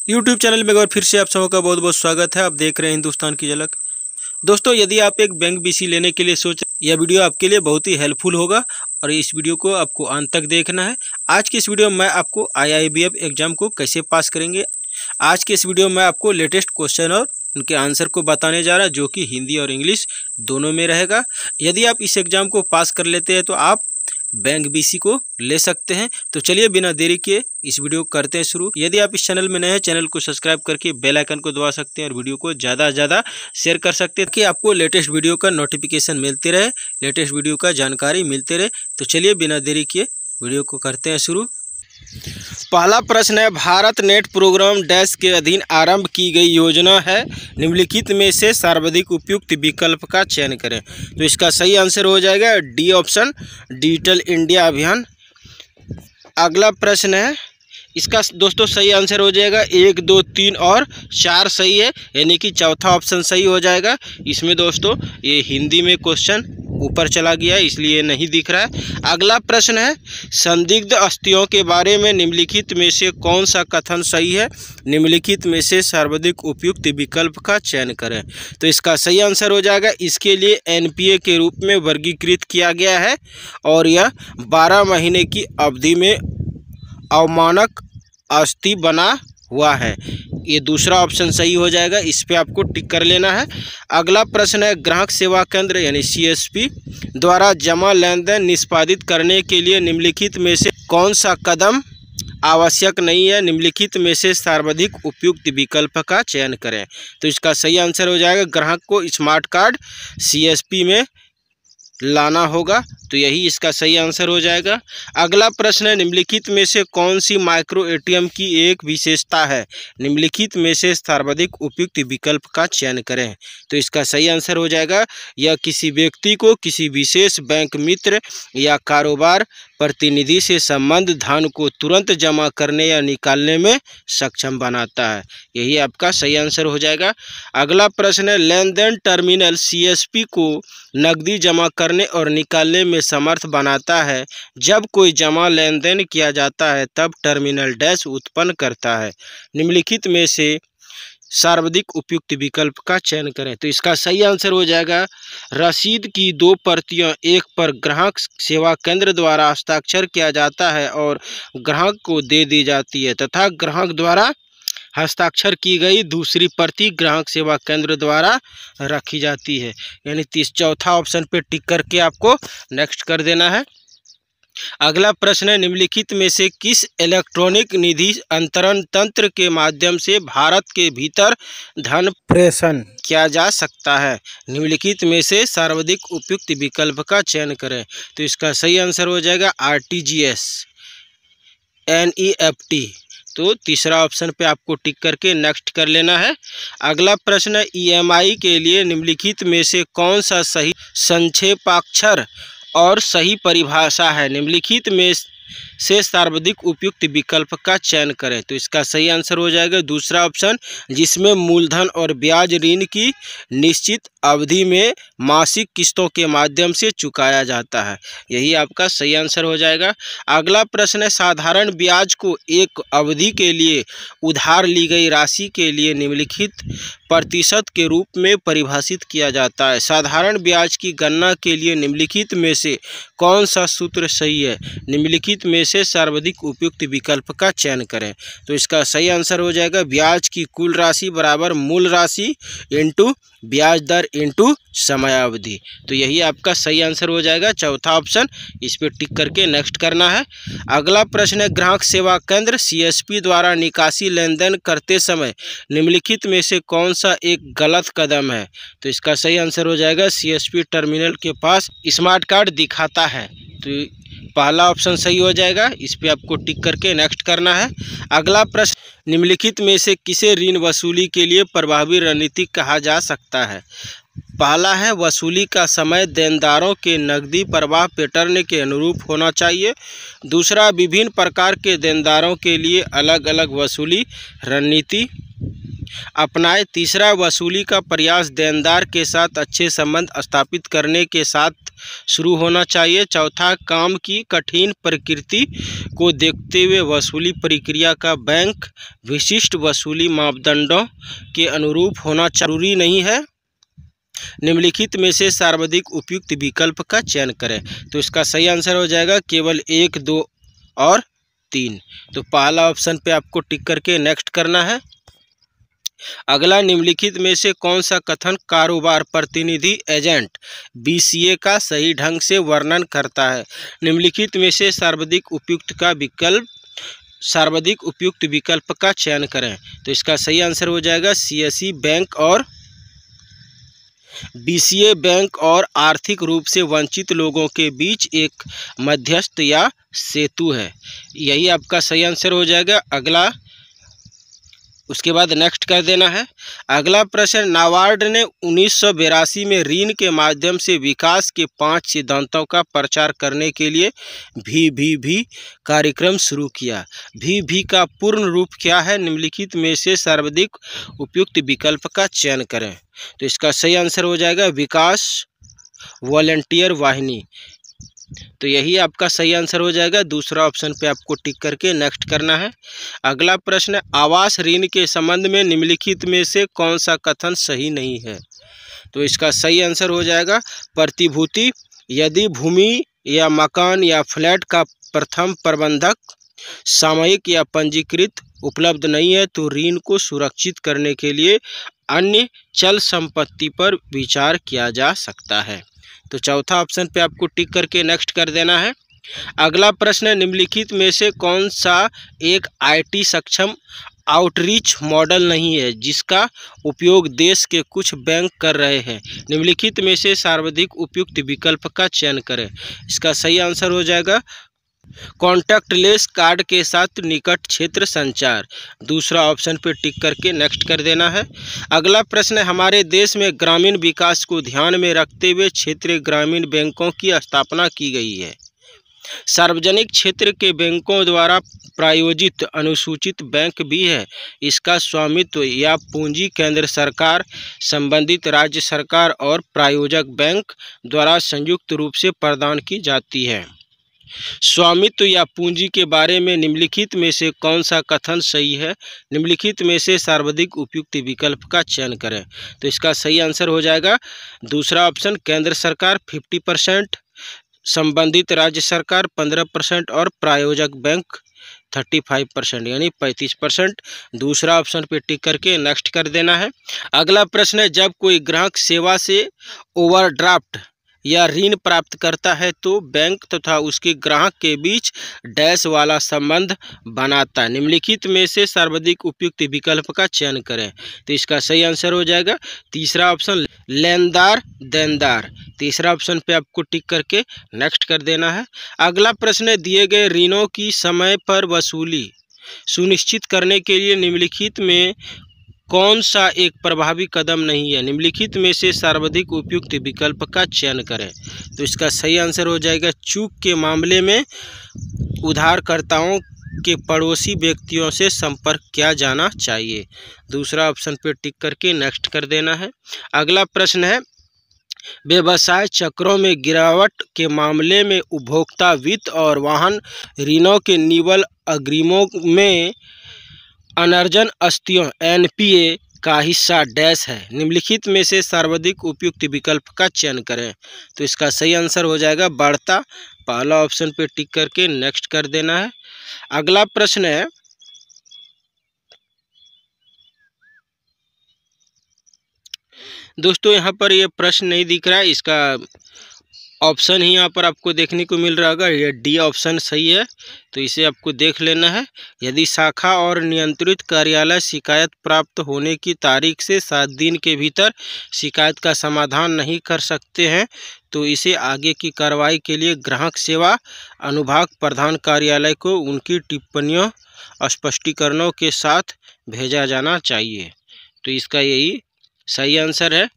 YouTube channel में एक बार फिर से आप सबों का बहुत बहुत स्वागत है। आप देख रहे हैं हिंदुस्तान की झलक। दोस्तों, यदि आप एक बैंक बीसी लेने के लिए सोच रहे हैं, यह वीडियो आपके लिए बहुत ही हेल्पफुल होगा और इस वीडियो को आपको अंत तक देखना है। आज की इस वीडियो में मैं आपको IIBF एग्जाम को कैसे पास करेंगे, आज के इस वीडियो में आपको लेटेस्ट क्वेश्चन और उनके आंसर को बताने जा रहा है, जो कि हिंदी और इंग्लिश दोनों में रहेगा। यदि आप इस एग्जाम को पास कर लेते हैं तो आप बैंक बीसी को ले सकते हैं। तो चलिए बिना देरी किए इस वीडियो को करते हैं शुरू। यदि आप इस चैनल में नए हैं, चैनल को सब्सक्राइब करके बेल आइकन को दबा सकते हैं और वीडियो को ज़्यादा से ज़्यादा शेयर कर सकते हैं कि आपको लेटेस्ट वीडियो का नोटिफिकेशन मिलते रहे, लेटेस्ट वीडियो का जानकारी मिलते रहे। तो चलिए बिना देरी किए वीडियो को करते हैं शुरू। पहला प्रश्न है, भारत नेट प्रोग्राम डैश के अधीन आरंभ की गई योजना है, निम्नलिखित में से सर्वाधिक उपयुक्त विकल्प का चयन करें। तो इसका सही आंसर हो जाएगा डी ऑप्शन, डिजिटल इंडिया अभियान। अगला प्रश्न है, इसका दोस्तों सही आंसर हो जाएगा 1, 2, 3 और 4 सही है, यानी कि चौथा ऑप्शन सही हो जाएगा। इसमें दोस्तों ये हिंदी में क्वेश्चन ऊपर चला गया है, इसलिए नहीं दिख रहा है। अगला प्रश्न है, संदिग्ध अस्थियों के बारे में निम्नलिखित में से कौन सा कथन सही है, निम्नलिखित में से सर्वाधिक उपयुक्त विकल्प का चयन करें। तो इसका सही आंसर हो जाएगा, इसके लिए NPA के रूप में वर्गीकृत किया गया है और यह 12 महीने की अवधि में अवमानक अस्थि बना हुआ है। ये दूसरा ऑप्शन सही हो जाएगा, इस पे आपको टिक कर लेना है। अगला प्रश्न है, ग्राहक सेवा केंद्र यानी CSP द्वारा जमा लेन देन निष्पादित करने के लिए निम्नलिखित में से कौन सा कदम आवश्यक नहीं है, निम्नलिखित में से सर्वाधिक उपयुक्त विकल्प का चयन करें। तो इसका सही आंसर हो जाएगा, ग्राहक को स्मार्ट कार्ड CSP में लाना होगा। तो यही इसका सही आंसर हो जाएगा। अगला प्रश्न है, निम्नलिखित में से कौन सी माइक्रो ATM की एक विशेषता है, निम्नलिखित में से सर्वाधिक उपयुक्त विकल्प का चयन करें। तो इसका सही आंसर हो जाएगा, यह किसी व्यक्ति को किसी विशेष बैंक मित्र या कारोबार प्रतिनिधि से संबंध धन को तुरंत जमा करने या निकालने में सक्षम बनाता है। यही आपका सही आंसर हो जाएगा। अगला प्रश्न है, लेन देन टर्मिनल CSP को नकदी जमा करने और निकालने में समर्थ बनाता है। जब कोई जमा लेन देन किया जाता है तब टर्मिनल डैश उत्पन्न करता है। निम्नलिखित में से सर्वाधिक उपयुक्त विकल्प का चयन करें। तो इसका सही आंसर हो जाएगा, रसीद की 2 प्रतियां एक पर ग्राहक सेवा केंद्र द्वारा हस्ताक्षर किया जाता है और ग्राहक को दे दी जाती है तथा ग्राहक द्वारा हस्ताक्षर की गई दूसरी प्रति ग्राहक सेवा केंद्र द्वारा रखी जाती है। यानी चौथा ऑप्शन पे टिक करके आपको नेक्स्ट कर देना है। अगला प्रश्न है, निम्नलिखित में से किस इलेक्ट्रॉनिक निधि अंतरण तंत्र के माध्यम से भारत के भीतर धन प्रेषण किया जा सकता है, निम्नलिखित में से सर्वाधिक उपयुक्त विकल्प का चयन करें। तो इसका सही आंसर हो जाएगा RTGS NEFT। तो तीसरा ऑप्शन पे आपको टिक करके नेक्स्ट कर लेना है। अगला प्रश्न है, EMI के लिए निम्नलिखित में से कौन सा सही संक्षेपाक्षर और सही परिभाषा है, निम्नलिखित में से सर्वाधिक उपयुक्त विकल्प का चयन करें। तो इसका सही आंसर हो जाएगा दूसरा ऑप्शन, जिसमें मूलधन और ब्याज ऋण की निश्चित अवधि में मासिक किस्तों के माध्यम से चुकाया जाता है। यही आपका सही आंसर हो जाएगा। अगला प्रश्न है, साधारण ब्याज को एक अवधि के लिए उधार ली गई राशि के लिए निम्नलिखित प्रतिशत के रूप में परिभाषित किया जाता है। साधारण ब्याज की गणना के लिए निम्नलिखित में से कौन सा सूत्र सही है, निम्नलिखित में से सर्वाधिक उपयुक्त विकल्प का चयन करें। तो इसका सही आंसर हो जाएगा, ब्याज की कुल राशि बराबर मूल राशि इंटू ब्याज दर इंटू समयावधि। तो यही आपका सही आंसर हो जाएगा, चौथा ऑप्शन। इस पर टिक करके नेक्स्ट करना है। अगला प्रश्न है, ग्राहक सेवा केंद्र CSP द्वारा निकासी लेन देन करते समय निम्नलिखित में से कौन सा एक गलत कदम है। तो इसका सही आंसर हो जाएगा, CSP टर्मिनल के पास स्मार्ट कार्ड दिखाता है। तो पहला ऑप्शन सही हो जाएगा, इस पे आपको टिक करके नेक्स्ट करना है। अगला प्रश्न, निम्नलिखित में से किसे ऋण वसूली के लिए प्रभावी रणनीति कहा जा सकता है। पहला है, वसूली का समय देनदारों के नकदी प्रवाह पैटर्न के अनुरूप होना चाहिए। दूसरा, विभिन्न प्रकार के देनदारों के लिए अलग अलग वसूली रणनीति। अपनाए। तीसरा, वसूली का प्रयास देनदार के साथ अच्छे संबंध स्थापित करने के साथ शुरू होना चाहिए। चौथा, काम की कठिन प्रकृति को देखते हुए वसूली प्रक्रिया का बैंक विशिष्ट वसूली मापदंडों के अनुरूप होना जरूरी नहीं है। निम्नलिखित में से सर्वाधिक उपयुक्त विकल्प का चयन करें। तो इसका सही आंसर हो जाएगा केवल 1, 2 और 3। तो पहला ऑप्शन पे आपको टिक करके नेक्स्ट करना है। अगला, निम्नलिखित में से कौन सा कथन कारोबार प्रतिनिधि एजेंट BCA का सही ढंग से वर्णन करता है। निम्नलिखित में से सर्वाधिक उपयुक्त विकल्प का चयन करें। तो इसका सही आंसर हो जाएगा CSE बैंक और BCA बैंक और आर्थिक रूप से वंचित लोगों के बीच एक मध्यस्थ या सेतु है। यही आपका सही आंसर हो जाएगा। अगला, उसके बाद नेक्स्ट कर देना है। अगला प्रश्न, नाबार्ड ने 1982 में ऋण के माध्यम से विकास के 5 सिद्धांतों का प्रचार करने के लिए VVV कार्यक्रम शुरू किया। VV का पूर्ण रूप क्या है। निम्नलिखित में से सर्वाधिक उपयुक्त विकल्प का चयन करें। तो इसका सही आंसर हो जाएगा विकास वॉलंटियर वाहिनी। तो यही आपका सही आंसर हो जाएगा। दूसरा ऑप्शन पे आपको टिक करके नेक्स्ट करना है। अगला प्रश्न, आवास ऋण के संबंध में निम्नलिखित में से कौन सा कथन सही नहीं है। तो इसका सही आंसर हो जाएगा प्रतिभूति। यदि भूमि या मकान या फ्लैट का प्रथम प्रबंधक सामयिक या पंजीकृत उपलब्ध नहीं है तो ऋण को सुरक्षित करने के लिए अन्य चल संपत्ति पर विचार किया जा सकता है। तो चौथा ऑप्शन पे आपको टिक करके नेक्स्ट कर देना है। अगला प्रश्न, निम्नलिखित में से कौन सा एक IT सक्षम आउटरीच मॉडल नहीं है जिसका उपयोग देश के कुछ बैंक कर रहे हैं। निम्नलिखित में से सर्वाधिक उपयुक्त विकल्प का चयन करें। इसका सही आंसर हो जाएगा कॉन्टैक्टलेस कार्ड के साथ निकट क्षेत्र संचार। दूसरा ऑप्शन पे टिक करके नेक्स्ट कर देना है। अगला प्रश्न, हमारे देश में ग्रामीण विकास को ध्यान में रखते हुए क्षेत्रीय ग्रामीण बैंकों की स्थापना की गई है। सार्वजनिक क्षेत्र के बैंकों द्वारा प्रायोजित अनुसूचित बैंक भी है। इसका स्वामित्व या पूंजी केंद्र सरकार, संबंधित राज्य सरकार और प्रायोजक बैंक द्वारा संयुक्त रूप से प्रदान की जाती है। स्वामित्व या पूंजी के बारे में निम्नलिखित में से कौन सा कथन सही है। निम्नलिखित में से सर्वाधिक उपयुक्त विकल्प का चयन करें। तो इसका सही आंसर हो जाएगा दूसरा ऑप्शन, केंद्र सरकार 50%, संबंधित राज्य सरकार 15% और प्रायोजक बैंक 35% यानी 35%। दूसरा ऑप्शन पे टिक करके नेक्स्ट कर देना है। अगला प्रश्न है, जब कोई ग्राहक सेवा से ओवरड्राफ्ट या ऋण प्राप्त करता है तो बैंक तथा उसके ग्राहक के बीच डैश वाला संबंध बनाता है। निम्नलिखित में से सर्वाधिक उपयुक्त विकल्प का चयन करें। तो इसका सही आंसर हो जाएगा तीसरा ऑप्शन, लेनदार देनदार। तीसरा ऑप्शन पे आपको टिक करके नेक्स्ट कर देना है। अगला प्रश्न, दिए गए ऋणों की समय पर वसूली सुनिश्चित करने के लिए निम्नलिखित में कौन सा एक प्रभावी कदम नहीं है। निम्नलिखित में से सर्वाधिक उपयुक्त विकल्प का चयन करें। तो इसका सही आंसर हो जाएगा चूक के मामले में उधारकर्ताओं के पड़ोसी व्यक्तियों से संपर्क किया जाना चाहिए। दूसरा ऑप्शन पर टिक करके नेक्स्ट कर देना है। अगला प्रश्न है, व्यवसाय चक्रों में गिरावट के मामले में उपभोक्ता वित्त और वाहन ऋणों के निवल अग्रिमों में अनर्जन अस्थियों NPA का हिस्सा डैश है। निम्नलिखित में से सर्वाधिक उपयुक्त विकल्प का चयन करें। तो इसका सही आंसर हो जाएगा बढ़ता। पहला ऑप्शन पे टिक करके नेक्स्ट कर देना है। अगला प्रश्न है, दोस्तों यहाँ पर ये प्रश्न नहीं दिख रहा है, इसका ऑप्शन ही यहाँ पर आपको देखने को मिल रहा होगा। ये D ऑप्शन सही है, तो इसे आपको देख लेना है। यदि शाखा और नियंत्रित कार्यालय शिकायत प्राप्त होने की तारीख से 7 दिन के भीतर शिकायत का समाधान नहीं कर सकते हैं तो इसे आगे की कार्रवाई के लिए ग्राहक सेवा अनुभाग प्रधान कार्यालय को उनकी टिप्पणियों स्पष्टीकरणों के साथ भेजा जाना चाहिए। तो इसका यही सही आंसर है।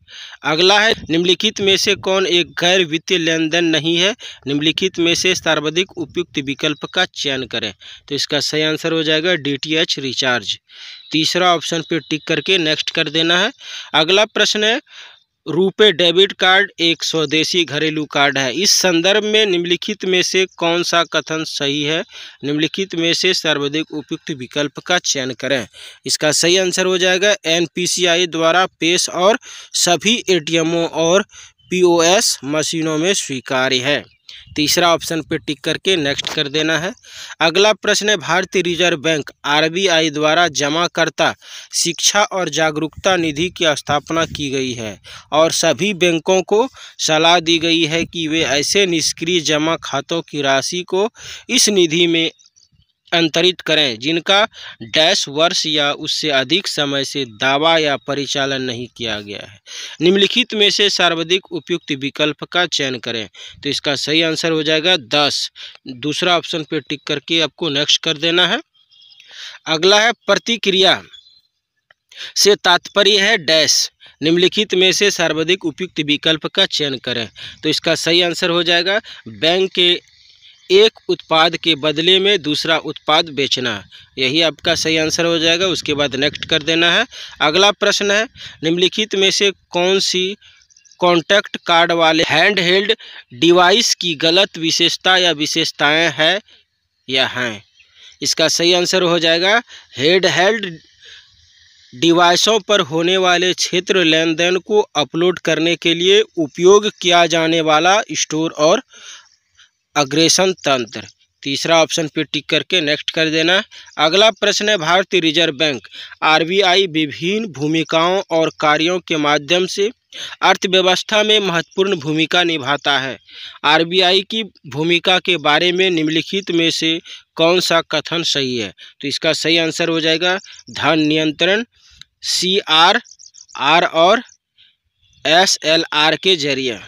अगला है, निम्नलिखित में से कौन एक गैर वित्तीय लेन देन नहीं है? निम्नलिखित में से सर्वाधिक उपयुक्त विकल्प का चयन करें। तो इसका सही आंसर हो जाएगा DTH रिचार्ज। तीसरा ऑप्शन पे टिक करके नेक्स्ट कर देना है। अगला प्रश्न है, रुपे डेबिट कार्ड एक स्वदेशी घरेलू कार्ड है। इस संदर्भ में निम्नलिखित में से कौन सा कथन सही है? निम्नलिखित में से सर्वाधिक उपयुक्त विकल्प का चयन करें। इसका सही आंसर हो जाएगा NPCI द्वारा पेश और सभी ATMों और POS मशीनों में स्वीकार्य है। तीसरा ऑप्शन पे टिक करके नेक्स्ट कर देना है। अगला प्रश्न है, भारतीय रिजर्व बैंक RBI द्वारा जमाकर्ता शिक्षा और जागरूकता निधि की स्थापना की गई है और सभी बैंकों को सलाह दी गई है कि वे ऐसे निष्क्रिय जमा खातों की राशि को इस निधि में अंतरित करें जिनका डैश वर्ष या उससे अधिक समय से दावा या परिचालन नहीं किया गया है। निम्नलिखित में से सर्वाधिक उपयुक्त विकल्प का चयन करें। तो इसका सही आंसर हो जाएगा 10। दूसरा ऑप्शन पे टिक करके आपको नेक्स्ट कर देना है। अगला है, प्रतिक्रिया से तात्पर्य है डैश। निम्नलिखित में से सर्वाधिक उपयुक्त विकल्प का चयन करें। तो इसका सही आंसर हो जाएगा बैंक के एक उत्पाद के बदले में दूसरा उत्पाद बेचना। यही आपका सही आंसर हो जाएगा। उसके बाद नेक्स्ट कर देना है। अगला प्रश्न है, निम्नलिखित में से कौन सी कॉन्टैक्ट कार्ड वाले हैंडहेल्ड डिवाइस की गलत विशेषता या विशेषताएं हैं या हैं? इसका सही आंसर हो जाएगा, हैंडहेल्ड डिवाइसों पर होने वाले क्षेत्र लेन देन को अपलोड करने के लिए उपयोग किया जाने वाला स्टोर और अग्रेषण तंत्र। तीसरा ऑप्शन पे टिक करके नेक्स्ट कर देना। अगला प्रश्न है, भारतीय रिजर्व बैंक RBI विभिन्न भूमिकाओं और कार्यों के माध्यम से अर्थव्यवस्था में महत्वपूर्ण भूमिका निभाता है। RBI की भूमिका के बारे में निम्नलिखित में से कौन सा कथन सही है? तो इसका सही आंसर हो जाएगा धन नियंत्रण CRR और SLR के जरिए।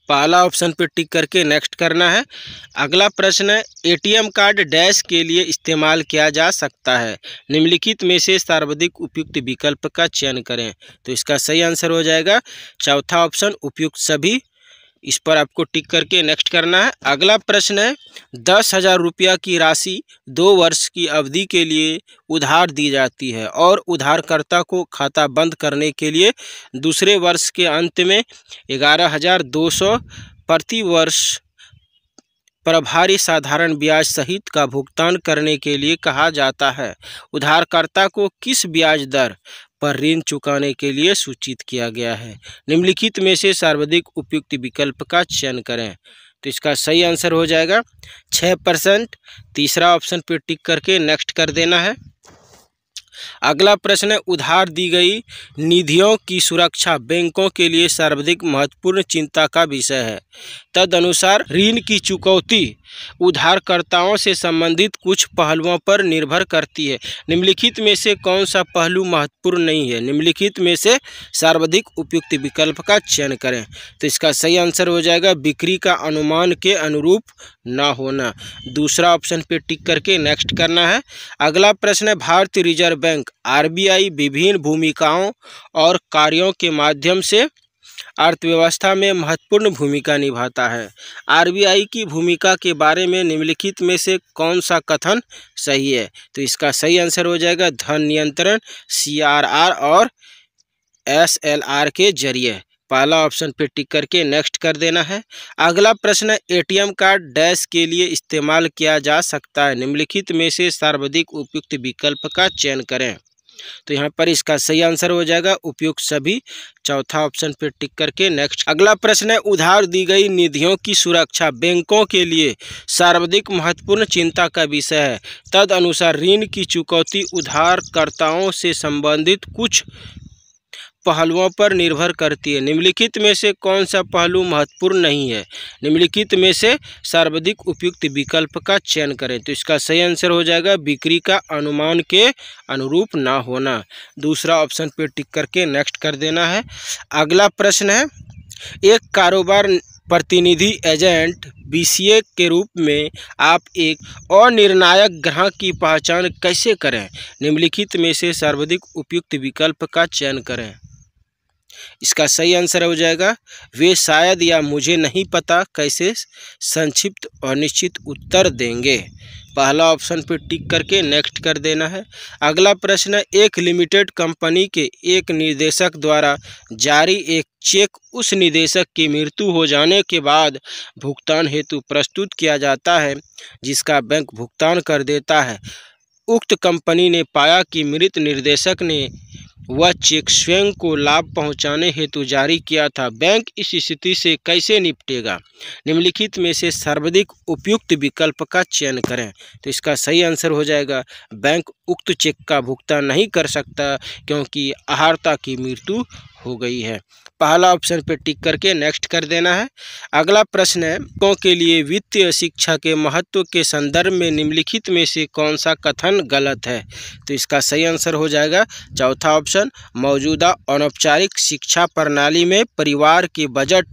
पहला ऑप्शन पे टिक करके नेक्स्ट करना है। अगला प्रश्न है, ATM कार्ड डैश के लिए इस्तेमाल किया जा सकता है। निम्नलिखित में से सर्वाधिक उपयुक्त विकल्प का चयन करें। तो इसका सही आंसर हो जाएगा चौथा ऑप्शन उपयुक्त सभी। इस पर आपको टिक करके नेक्स्ट करना है। अगला प्रश्न है, 10,000 रुपया की राशि 2 वर्ष की अवधि के लिए उधार दी जाती है और उधारकर्ता को खाता बंद करने के लिए दूसरे वर्ष के अंत में 11,200 प्रति वर्ष प्रभारी साधारण ब्याज सहित का भुगतान करने के लिए कहा जाता है। उधारकर्ता को किस ब्याज दर पर ऋण चुकाने के लिए सूचित किया गया है? निम्नलिखित में से सर्वाधिक उपयुक्त विकल्प का चयन करें। तो इसका सही आंसर हो जाएगा 6%। तीसरा ऑप्शन पर टिक करके नेक्स्ट कर देना है। अगला प्रश्न है, उधार दी गई निधियों की सुरक्षा बैंकों के लिए सर्वाधिक महत्वपूर्ण चिंता का विषय है। तदनुसार ऋण की चुकौती उधारकर्ताओं से संबंधित कुछ पहलुओं पर निर्भर करती है। निम्नलिखित में से कौन सा पहलू महत्वपूर्ण नहीं है? निम्नलिखित में से सर्वाधिक उपयुक्त विकल्प का चयन करें। तो इसका सही आंसर हो जाएगा बिक्री का अनुमान के अनुरूप ना होना। दूसरा ऑप्शन पे टिक करके नेक्स्ट करना है। अगला प्रश्न है, भारतीय रिजर्व बैंक RBI विभिन्न भूमिकाओं और कार्यों के माध्यम से अर्थव्यवस्था में महत्वपूर्ण भूमिका निभाता है। RBI की भूमिका के बारे में निम्नलिखित में से कौन सा कथन सही है? तो इसका सही आंसर हो जाएगा धन नियंत्रण CRR और SLR के जरिए। पहला ऑप्शन पे टिक करके नेक्स्ट कर देना है। अगला प्रश्न है, ATM कार्ड डैश के लिए इस्तेमाल किया जा सकता है। निम्नलिखित में से सर्वाधिक उपयुक्त विकल्प का चयन करें। तो यहाँ पर इसका सही आंसर हो जाएगा उपयुक्त सभी। चौथा ऑप्शन पे टिक करके नेक्स्ट। अगला प्रश्न है, उधार दी गई निधियों की सुरक्षा बैंकों के लिए सर्वाधिक महत्वपूर्ण चिंता का विषय है। तदनुसार ऋण की चुकौती उधारकर्ताओं से संबंधित कुछ पहलुओं पर निर्भर करती है। निम्नलिखित में से कौन सा पहलू महत्वपूर्ण नहीं है? निम्नलिखित में से सर्वाधिक उपयुक्त विकल्प का चयन करें। तो इसका सही आंसर हो जाएगा बिक्री का अनुमान के अनुरूप ना होना। दूसरा ऑप्शन पे टिक करके नेक्स्ट कर देना है। अगला प्रश्न है, एक कारोबार प्रतिनिधि एजेंट बीसीए के रूप में आप एक अनिर्णायक ग्राहक की पहचान कैसे करें? निम्नलिखित में से सर्वाधिक उपयुक्त विकल्प का चयन करें। इसका सही आंसर हो जाएगा वे शायद या मुझे नहीं पता कैसे संक्षिप्त और निश्चित उत्तर देंगे। पहला ऑप्शन पर टिक करके नेक्स्ट कर देना है। अगला प्रश्न है, एक लिमिटेड कंपनी के एक निदेशक द्वारा जारी एक चेक उस निदेशक की मृत्यु हो जाने के बाद भुगतान हेतु प्रस्तुत किया जाता है जिसका बैंक भुगतान कर देता है। उक्त कंपनी ने पाया कि मृत निर्देशक ने वह चेक स्वयं को लाभ पहुंचाने हेतु जारी किया था। बैंक इस स्थिति से कैसे निपटेगा? निम्नलिखित में से सर्वाधिक उपयुक्त विकल्प का चयन करें। तो इसका सही आंसर हो जाएगा बैंक उक्त चेक का भुगतान नहीं कर सकता क्योंकि आहारता की मृत्यु हो गई है। पहला ऑप्शन पर टिक करके नेक्स्ट कर देना है। अगला प्रश्न है, बच्चों के लिए वित्तीय शिक्षा के महत्व के संदर्भ में निम्नलिखित में से कौन सा कथन गलत है? तो इसका सही आंसर हो जाएगा चौथा ऑप्शन, मौजूदा अनौपचारिक शिक्षा प्रणाली में परिवार के बजट,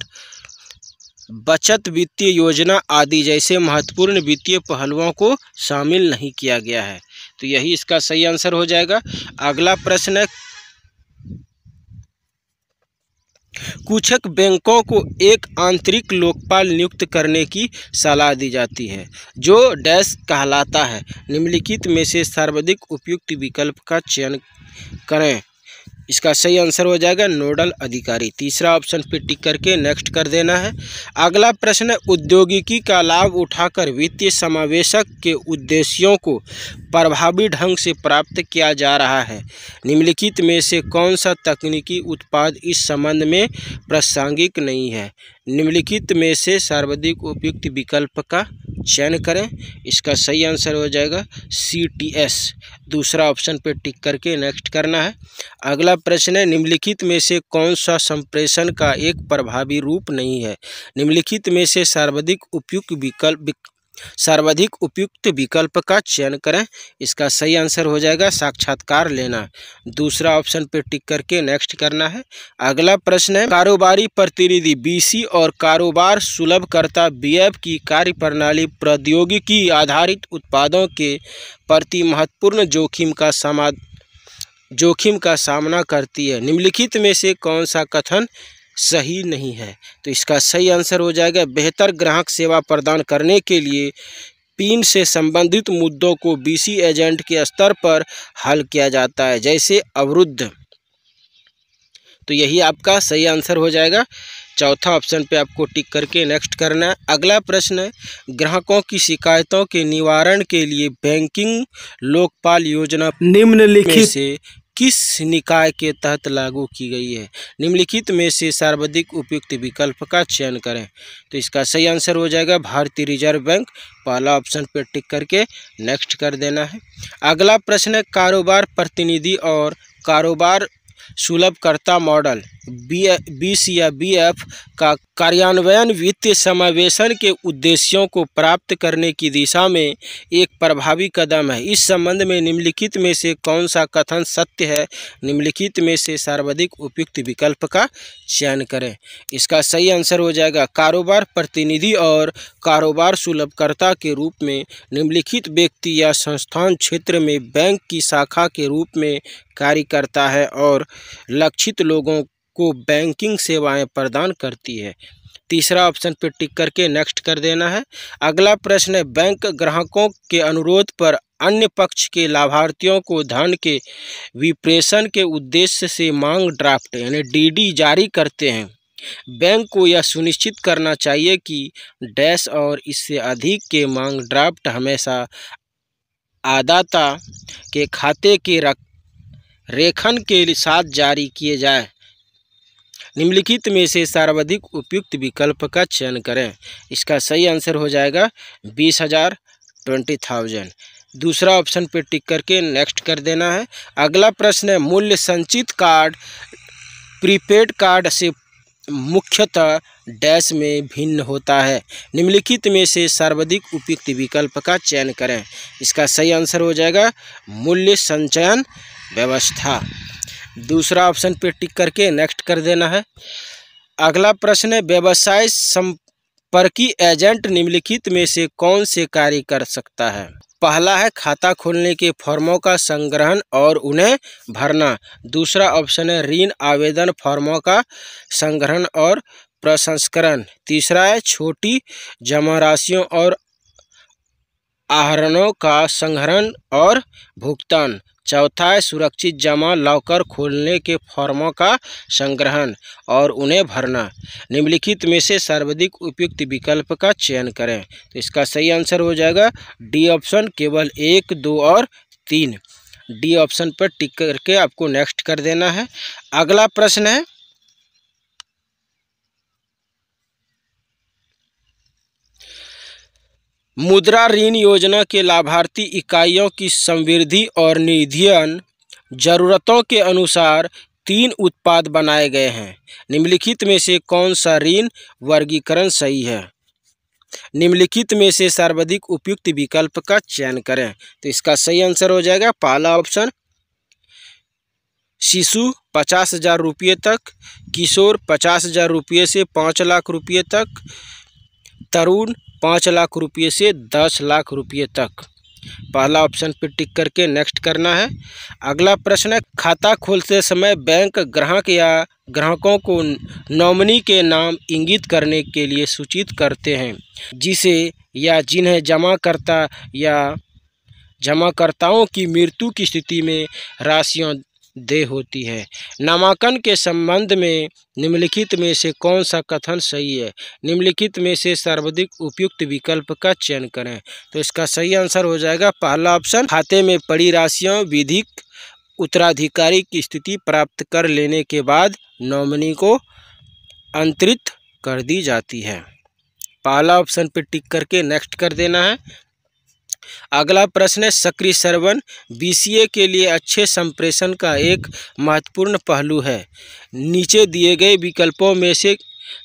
बचत वित्तीय योजना आदि जैसे महत्वपूर्ण वित्तीय पहलुओं को शामिल नहीं किया गया है। तो यही इसका सही आंसर हो जाएगा। अगला प्रश्न है, कुछ बैंकों को एक आंतरिक लोकपाल नियुक्त करने की सलाह दी जाती है जो डैश कहलाता है। निम्नलिखित में से सर्वाधिक उपयुक्त विकल्प का चयन करें। इसका सही आंसर हो जाएगा नोडल अधिकारी। तीसरा ऑप्शन पे टिक करके नेक्स्ट कर देना है। अगला प्रश्न है, औद्योगिकी का लाभ उठाकर वित्तीय समावेशक के उद्देश्यों को प्रभावी ढंग से प्राप्त किया जा रहा है। निम्नलिखित में से कौन सा तकनीकी उत्पाद इस संबंध में प्रासंगिक नहीं है? निम्नलिखित में से सर्वाधिक उपयुक्त विकल्प का चयन करें। इसका सही आंसर हो जाएगा CTS। दूसरा ऑप्शन पे टिक करके नेक्स्ट करना है। अगला प्रश्न है, निम्नलिखित में से कौन सा संप्रेषण का एक प्रभावी रूप नहीं है? निम्नलिखित में से सर्वाधिक उपयुक्त विकल्प का चयन करें। इसका सही आंसर हो जाएगा साक्षात्कार लेना। दूसरा ऑप्शन पे टिक करके नेक्स्ट करना है। अगला प्रश्न है, कारोबारी प्रतिनिधि BC और कारोबार सुलभकर्ता BF की कार्यप्रणाली प्रौद्योगिकी आधारित उत्पादों के प्रति महत्वपूर्ण जोखिम का सामना करती है। निम्नलिखित में से कौन सा कथन सही नहीं है? तो इसका सही आंसर हो जाएगा बेहतर ग्राहक सेवा प्रदान करने के लिए पिन से संबंधित मुद्दों को BC एजेंट के स्तर पर हल किया जाता है जैसे अवरुद्ध। तो यही आपका सही आंसर हो जाएगा। चौथा ऑप्शन पे आपको टिक करके नेक्स्ट करना है। अगला प्रश्न है, ग्राहकों की शिकायतों के निवारण के लिए बैंकिंग लोकपाल योजना निम्नलिखित से किस निकाय के तहत लागू की गई है? निम्नलिखित में से सर्वाधिक उपयुक्त विकल्प का चयन करें। तो इसका सही आंसर हो जाएगा भारतीय रिजर्व बैंक। पहला ऑप्शन पर टिक करके नेक्स्ट कर देना है। अगला प्रश्न है, कारोबार प्रतिनिधि और कारोबार सुलभकर्ता मॉडल BC या BF का कार्यान्वयन वित्तीय समावेशन के उद्देश्यों को प्राप्त करने की दिशा में एक प्रभावी कदम है। इस संबंध में निम्नलिखित में से कौन सा कथन सत्य है? निम्नलिखित में से सर्वाधिक उपयुक्त विकल्प का चयन करें। इसका सही आंसर हो जाएगा कारोबार प्रतिनिधि और कारोबार सुलभकर्ता के रूप में निम्नलिखित व्यक्ति या संस्थान क्षेत्र में बैंक की शाखा के रूप में कार्य करता है और लक्षित लोगों को बैंकिंग सेवाएं प्रदान करती है। तीसरा ऑप्शन पर टिक करके नेक्स्ट कर देना है। अगला प्रश्न है, बैंक ग्राहकों के अनुरोध पर अन्य पक्ष के लाभार्थियों को धन के विप्रेषण के उद्देश्य से मांग ड्राफ्ट यानी DD जारी करते हैं। बैंक को यह सुनिश्चित करना चाहिए कि डैश और इससे अधिक के मांग ड्राफ्ट हमेशा आदाता के खाते के रेखन के साथ जारी किए जाए। निम्नलिखित में से सर्वाधिक उपयुक्त विकल्प का चयन करें। इसका सही आंसर हो जाएगा 20,000 20,000। दूसरा ऑप्शन पर टिक करके नेक्स्ट कर देना है। अगला प्रश्न है, मूल्य संचित कार्ड प्रीपेड कार्ड से मुख्यतः डैश में भिन्न होता है। निम्नलिखित में से सर्वाधिक उपयुक्त विकल्प का चयन करें। इसका सही आंसर हो जाएगा मूल्य संचयन व्यवस्था। दूसरा ऑप्शन पे टिक करके नेक्स्ट कर देना है। अगला प्रश्न है, व्यवसाय परकी एजेंट निम्नलिखित में से कौन से कार्य कर सकता है? पहला है खाता खोलने के फॉर्मों का संग्रहण और उन्हें भरना। दूसरा ऑप्शन है ऋण आवेदन फॉर्मों का संग्रहण और प्रसंस्करण। तीसरा है छोटी जमा राशियों और आहरणों का संग्रहण और भुगतान। चौथा है सुरक्षित जमा लॉकर खोलने के फॉर्मों का संग्रहण और उन्हें भरना। निम्नलिखित में से सर्वाधिक उपयुक्त विकल्प का चयन करें। तो इसका सही आंसर हो जाएगा डी ऑप्शन, केवल 1, 2 और 3। डी ऑप्शन पर टिक करके आपको नेक्स्ट कर देना है। अगला प्रश्न है, मुद्रा ऋण योजना के लाभार्थी इकाइयों की समृद्धि और निधियन जरूरतों के अनुसार 3 उत्पाद बनाए गए हैं। निम्नलिखित में से कौन सा ऋण वर्गीकरण सही है? निम्नलिखित में से सर्वाधिक उपयुक्त विकल्प का चयन करें। तो इसका सही आंसर हो जाएगा पहला ऑप्शन, शिशु 50,000 रुपये तक, किशोर 50,000 रुपये से 5 लाख रुपये तक, तरुण 5 लाख रुपये से 10 लाख रुपये तक। पहला ऑप्शन पर टिक करके नेक्स्ट करना है। अगला प्रश्न है, खाता खोलते समय बैंक ग्राहक या ग्राहकों को नॉमिनी के नाम इंगित करने के लिए सूचित करते हैं, जिसे या जिन्हें जमाकर्ता या जमाकर्ताओं की मृत्यु की स्थिति में राशियां देय होती है। नामांकन के संबंध में निम्नलिखित में से कौन सा कथन सही है? निम्नलिखित में से सर्वाधिक उपयुक्त विकल्प का चयन करें। तो इसका सही आंसर हो जाएगा पहला ऑप्शन, खाते में पड़ी राशियां विधिक उत्तराधिकारी की स्थिति प्राप्त कर लेने के बाद नॉमिनी को अंतरित कर दी जाती है। पहला ऑप्शन पर टिक करके नेक्स्ट कर देना है। अगला प्रश्न है, सक्रिय श्रवण बीसीए के लिए अच्छे संप्रेषण का एक महत्वपूर्ण पहलू है। नीचे दिए गए विकल्पों में से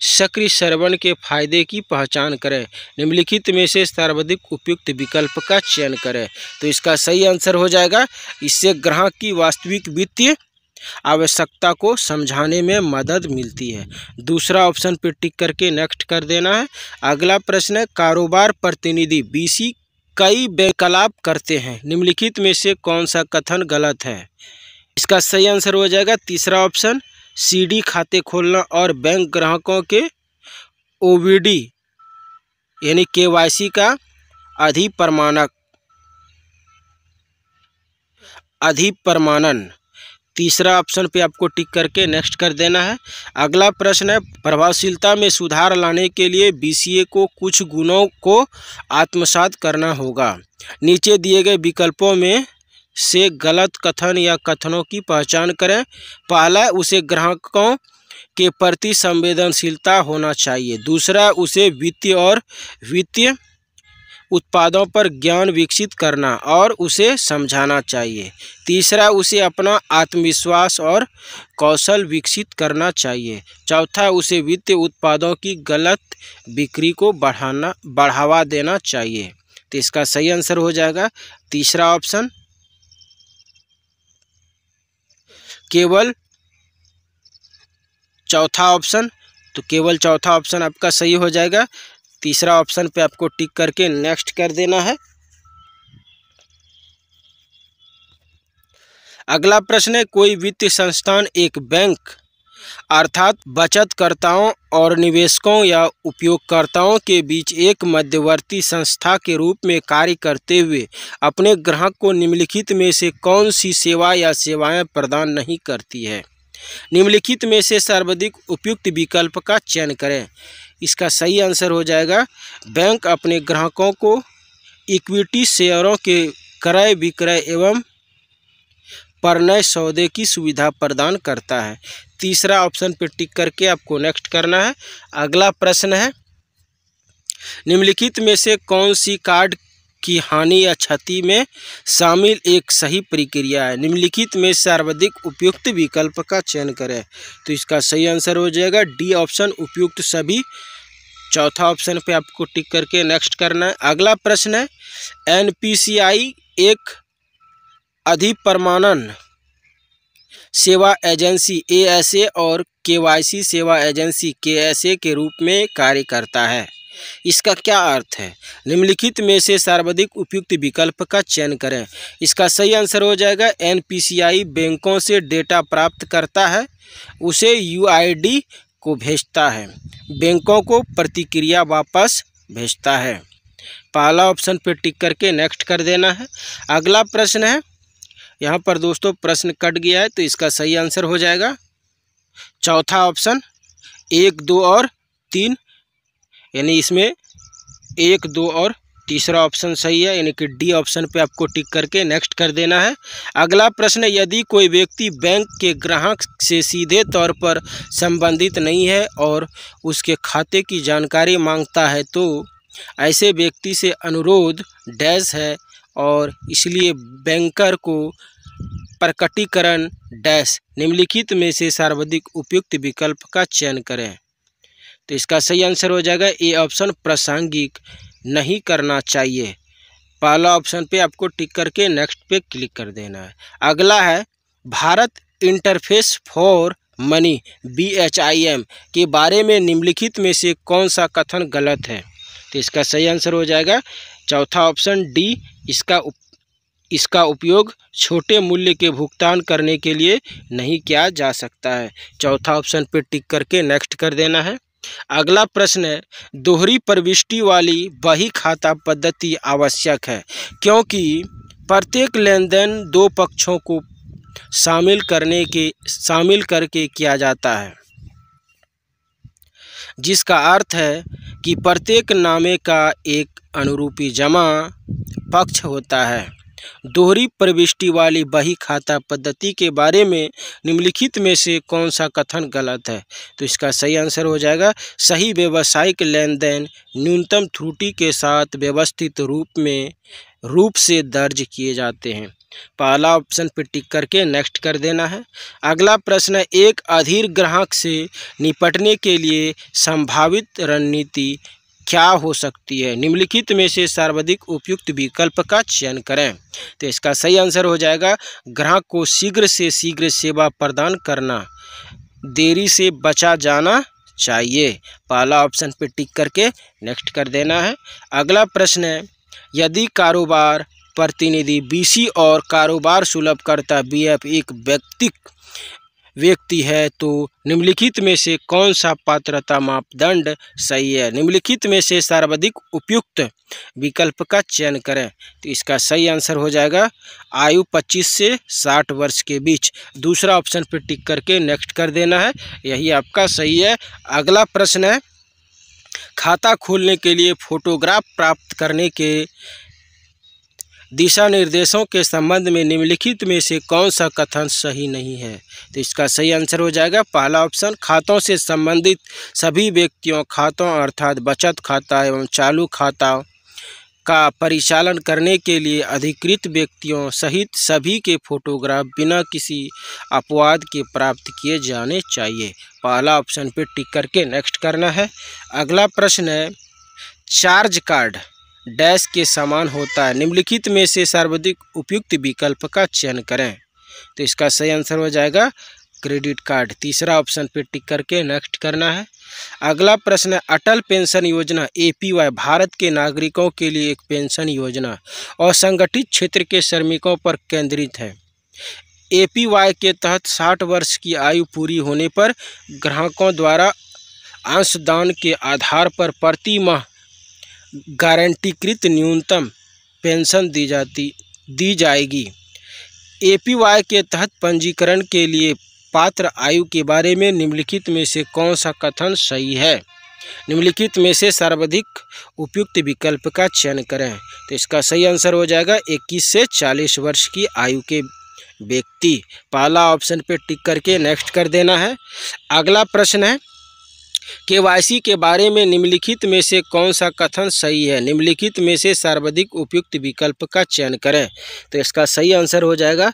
सक्रिय श्रवण के फायदे की पहचान करें। निम्नलिखित में से सर्वाधिक उपयुक्त विकल्प का चयन करें। तो इसका सही आंसर हो जाएगा, इससे ग्राहक की वास्तविक वित्तीय आवश्यकता को समझाने में मदद मिलती है। दूसरा ऑप्शन पर टिक करके नेक्स्ट कर देना है। अगला प्रश्न है, कारोबार प्रतिनिधि बीसी कई बेकलाप करते हैं। निम्नलिखित में से कौन सा कथन गलत है? इसका सही आंसर हो जाएगा तीसरा ऑप्शन, सीडी खाते खोलना और बैंक ग्राहकों के ओवीडी यानी केवाईसी का अधिप्रमाणन। तीसरा ऑप्शन पे आपको टिक करके नेक्स्ट कर देना है। अगला प्रश्न है, प्रभावशीलता में सुधार लाने के लिए बीसीए को कुछ गुणों को आत्मसात करना होगा। नीचे दिए गए विकल्पों में से गलत कथन या कथनों की पहचान करें। पहला, उसे ग्राहकों के प्रति संवेदनशीलता होना चाहिए। दूसरा, उसे वित्तीय और वित्तीय उत्पादों पर ज्ञान विकसित करना और उसे समझाना चाहिए। तीसरा, उसे अपना आत्मविश्वास और कौशल विकसित करना चाहिए। चौथा, उसे वित्तीय उत्पादों की गलत बिक्री को बढ़ावा देना चाहिए। तो इसका सही आंसर हो जाएगा तीसरा ऑप्शन, केवल चौथा ऑप्शन। तो केवल चौथा ऑप्शन आपका सही हो जाएगा। तीसरा ऑप्शन पे आपको टिक करके नेक्स्ट कर देना है। अगला प्रश्न है, कोई वित्तीय संस्थान एक बैंक अर्थात बचतकर्ताओं और निवेशकों या उपयोगकर्ताओं के बीच एक मध्यवर्ती संस्था के रूप में कार्य करते हुए अपने ग्राहक को निम्नलिखित में से कौन सी सेवा या सेवाएं प्रदान नहीं करती है? निम्नलिखित में से सर्वाधिक उपयुक्त विकल्प का चयन करें। इसका सही आंसर हो जाएगा, बैंक अपने ग्राहकों को इक्विटी शेयरों के क्रय विक्रय एवं परनय सौदे की सुविधा प्रदान करता है। तीसरा ऑप्शन पर टिक करके आपको नेक्स्ट करना है। अगला प्रश्न है, निम्नलिखित में से कौन सी कार्ड की हानि या क्षति में शामिल एक सही प्रक्रिया है? निम्नलिखित में सर्वाधिक उपयुक्त विकल्प का चयन करें। तो इसका सही आंसर हो जाएगा डी ऑप्शन, उपयुक्त सभी। चौथा ऑप्शन पे आपको टिक करके नेक्स्ट करना है। अगला प्रश्न है, एनपीसीआई एक अधिप्रमाणन सेवा एजेंसी एएसए और केवाईसी सेवा एजेंसी केएसए के रूप में कार्य करता है। इसका क्या अर्थ है? निम्नलिखित में से सर्वाधिक उपयुक्त विकल्प का चयन करें। इसका सही आंसर हो जाएगा एनपीसीआई बैंकों से डेटा प्राप्त करता है, उसे यूआईडी को भेजता है, बैंकों को प्रतिक्रिया वापस भेजता है। पहला ऑप्शन पे टिक करके नेक्स्ट कर देना है। अगला प्रश्न है, यहाँ पर दोस्तों प्रश्न कट गया है तो इसका सही आंसर हो जाएगा चौथा ऑप्शन 1, 2 और 3, यानी इसमें 1, 2 और तीसरा ऑप्शन सही है, यानी कि डी ऑप्शन पे आपको टिक करके नेक्स्ट कर देना है। अगला प्रश्न, यदि कोई व्यक्ति बैंक के ग्राहक से सीधे तौर पर संबंधित नहीं है और उसके खाते की जानकारी मांगता है तो ऐसे व्यक्ति से अनुरोध डैश है और इसलिए बैंकर को प्रकटीकरण डैश निम्नलिखित में से सर्वाधिक उपयुक्त विकल्प का चयन करें। तो इसका सही आंसर हो जाएगा ए ऑप्शन, प्रासंगिक नहीं करना चाहिए। पहला ऑप्शन पे आपको टिक करके नेक्स्ट पे क्लिक कर देना है। अगला है, Bharat interface for money BHIM के बारे में निम्नलिखित में से कौन सा कथन गलत है? तो इसका सही आंसर हो जाएगा चौथा ऑप्शन डी, इसका उपयोग छोटे मूल्य के भुगतान करने के लिए नहीं किया जा सकता है। चौथा ऑप्शन पे टिक करके नेक्स्ट कर देना है। अगला प्रश्न है, दोहरी प्रविष्टि वाली बही खाता पद्धति आवश्यक है क्योंकि प्रत्येक लेन देन 2 पक्षों को शामिल करके किया जाता है, जिसका अर्थ है कि प्रत्येक नामे का एक अनुरूपी जमा पक्ष होता है। दोहरी प्रविष्टि वाली बही खाता पद्धति के बारे में निम्नलिखित में से कौन सा कथन गलत है? तो इसका सही आंसर हो जाएगा सही व्यावसायिक लेन देन न्यूनतम त्रुटि के साथ व्यवस्थित रूप से दर्ज किए जाते हैं। पहला ऑप्शन पर टिक करके नेक्स्ट कर देना है। अगला प्रश्न है, एक अधीर ग्राहक से निपटने के लिए संभावित रणनीति क्या हो सकती है? निम्नलिखित में से सर्वाधिक उपयुक्त विकल्प का चयन करें। तो इसका सही आंसर हो जाएगा ग्राहक को शीघ्र से शीघ्र सेवा प्रदान करना, देरी से बचा जाना चाहिए। पहला ऑप्शन पे टिक करके नेक्स्ट कर देना है। अगला प्रश्न है, यदि कारोबार प्रतिनिधि BC और कारोबार सुलभकर्ता BF एक व्यक्ति है तो निम्नलिखित में से कौन सा पात्रता मापदंड सही है? निम्नलिखित में से सर्वाधिक उपयुक्त विकल्प का चयन करें। तो इसका सही आंसर हो जाएगा आयु 25 से 60 वर्ष के बीच। दूसरा ऑप्शन पर टिक करके नेक्स्ट कर देना है, यही आपका सही है। अगला प्रश्न है, खाता खोलने के लिए फोटोग्राफ प्राप्त करने के दिशा निर्देशों के संबंध में निम्नलिखित में से कौन सा कथन सही नहीं है? तो इसका सही आंसर हो जाएगा पहला ऑप्शन, खातों से संबंधित सभी व्यक्तियों खातों अर्थात बचत खाता एवं चालू खाता का परिचालन करने के लिए अधिकृत व्यक्तियों सहित सभी के फोटोग्राफ बिना किसी अपवाद के प्राप्त किए जाने चाहिए। पहला ऑप्शन पे टिक करके नेक्स्ट करना है। अगला प्रश्न है, चार्ज कार्ड डैश के समान होता है, निम्नलिखित में से सर्वाधिक उपयुक्त विकल्प का चयन करें। तो इसका सही आंसर हो जाएगा क्रेडिट कार्ड। तीसरा ऑप्शन पे टिक करके नेक्स्ट करना है। अगला प्रश्न है, अटल पेंशन योजना APY भारत के नागरिकों के लिए एक पेंशन योजना और संगठित क्षेत्र के श्रमिकों पर केंद्रित है। APY के तहत 60 वर्ष की आयु पूरी होने पर ग्राहकों द्वारा अंशदान के आधार पर प्रति माह गारंटीकृत न्यूनतम पेंशन दी जाएगी। APY के तहत पंजीकरण के लिए पात्र आयु के बारे में निम्नलिखित में से कौन सा कथन सही है? निम्नलिखित में से सर्वाधिक उपयुक्त विकल्प का चयन करें। तो इसका सही आंसर हो जाएगा 21 से 40 वर्ष की आयु के व्यक्ति। पहला ऑप्शन पे टिक करके नेक्स्ट कर देना है। अगला प्रश्न है, KYC के बारे में निम्नलिखित में से कौन सा कथन सही है? निम्नलिखित में से सर्वाधिक उपयुक्त विकल्प का चयन करें। तो इसका सही आंसर हो जाएगा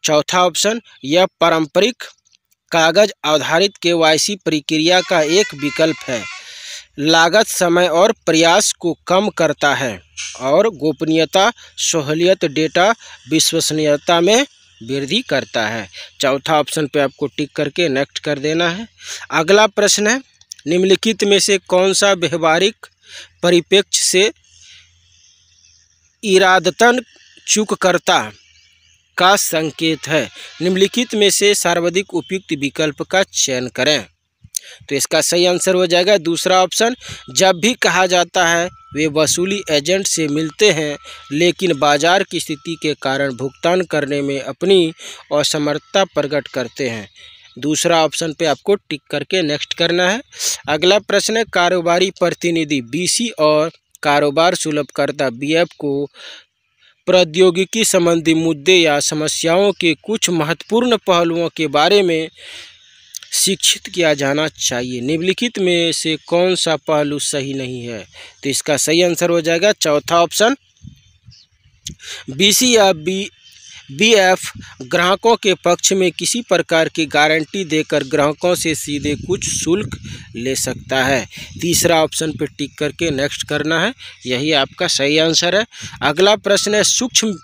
चौथा ऑप्शन, यह पारंपरिक कागज आधारित KYC प्रक्रिया का एक विकल्प है, लागत समय और प्रयास को कम करता है और गोपनीयता सहूलियत डेटा विश्वसनीयता में वृद्धि करता है। चौथा ऑप्शन पे आपको टिक करके नेक्स्ट कर देना है। अगला प्रश्न है, निम्नलिखित में से कौन सा व्यवहारिक परिप्रेक्ष्य से इरादतन चूककर्ता का संकेत है। निम्नलिखित में से सर्वाधिक उपयुक्त विकल्प का चयन करें। तो इसका सही आंसर हो जाएगा दूसरा ऑप्शन। जब भी कहा जाता है वे वसूली एजेंट से मिलते हैं लेकिन बाजार की स्थिति के कारण भुगतान करने में अपनी असमर्थता प्रकट करते हैं। दूसरा ऑप्शन पे आपको टिक करके नेक्स्ट करना है। अगला प्रश्न है, कारोबारी प्रतिनिधि बीसी और कारोबार सुलभकर्ता बीएफ को प्रौद्योगिकी संबंधी मुद्दे या समस्याओं के कुछ महत्वपूर्ण पहलुओं के बारे में शिक्षित किया जाना चाहिए। निम्नलिखित में से कौन सा पहलू सही नहीं है? तो इसका सही आंसर हो जाएगा चौथा ऑप्शन। बीसी या बीएफ ग्राहकों के पक्ष में किसी प्रकार की गारंटी देकर ग्राहकों से सीधे कुछ शुल्क ले सकता है। तीसरा ऑप्शन पर टिक करके नेक्स्ट करना है, यही आपका सही आंसर है। अगला प्रश्न है, सूक्ष्म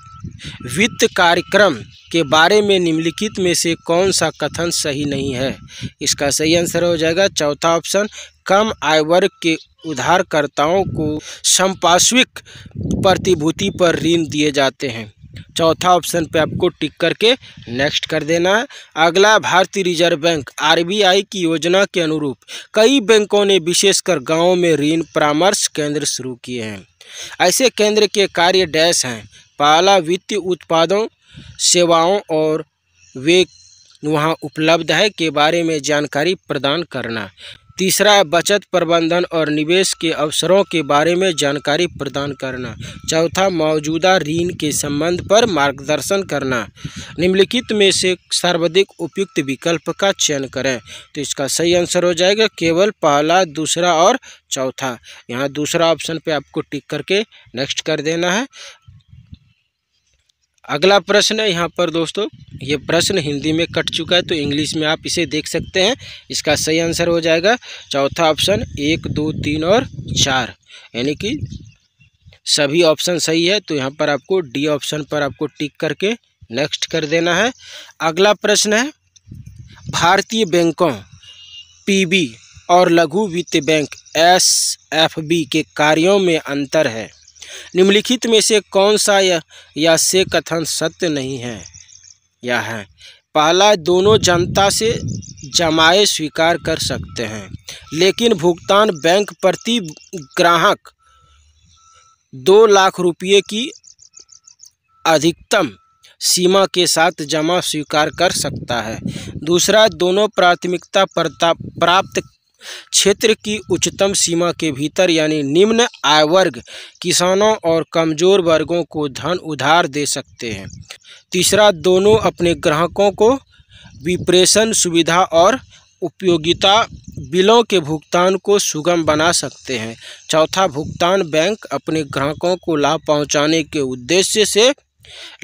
वित्त कार्यक्रम के बारे में निम्नलिखित में से कौन सा कथन सही नहीं है? इसका सही आंसर हो जाएगा चौथा ऑप्शन। कम आय वर्ग के उधारकर्ताओं को संपार्श्विक प्रतिभूति पर ऋण दिए जाते हैं। चौथा ऑप्शन पे आपको टिक करके नेक्स्ट कर देना है। अगला, भारतीय रिजर्व बैंक आरबीआई की योजना के अनुरूप कई बैंकों ने विशेषकर गांवों में ऋण परामर्श केंद्र शुरू किए हैं। ऐसे केंद्र के कार्य डैश हैं। पहला, वित्तीय उत्पादों सेवाओं और वे वहां उपलब्ध है के बारे में जानकारी प्रदान करना। तीसरा, बचत प्रबंधन और निवेश के अवसरों के बारे में जानकारी प्रदान करना। चौथा, मौजूदा ऋण के संबंध पर मार्गदर्शन करना। निम्नलिखित में से सर्वाधिक उपयुक्त विकल्प का चयन करें। तो इसका सही आंसर हो जाएगा केवल पहला, दूसरा और चौथा। यहाँ दूसरा ऑप्शन पे आपको टिक करके नेक्स्ट कर देना है। अगला प्रश्न है यहाँ पर दोस्तों, ये प्रश्न हिंदी में कट चुका है तो इंग्लिश में आप इसे देख सकते हैं। इसका सही आंसर हो जाएगा चौथा ऑप्शन 1, 2, 3 और 4, यानी कि सभी ऑप्शन सही है। तो यहाँ पर आपको डी ऑप्शन पर आपको टिक करके नेक्स्ट कर देना है। अगला प्रश्न है, भारतीय बैंकों पीबी और लघु वित्त बैंक एसएफबी के कार्यों में अंतर है। निम्नलिखित में से कौन सा या से कथन सत्य नहीं है या है? पहला, दोनों जनता से जमाए स्वीकार कर सकते हैं लेकिन भुगतान बैंक प्रति ग्राहक 2 लाख रुपये की अधिकतम सीमा के साथ जमा स्वीकार कर सकता है। दूसरा, दोनों प्राथमिकता प्राप्त क्षेत्र की उच्चतम सीमा के भीतर यानी निम्न आय वर्ग, किसानों और कमजोर वर्गों को धन उधार दे सकते हैं। तीसरा, दोनों अपने ग्राहकों को विप्रेषण सुविधा और उपयोगिता बिलों के भुगतान को सुगम बना सकते हैं। चौथा, भुगतान बैंक अपने ग्राहकों को लाभ पहुंचाने के उद्देश्य से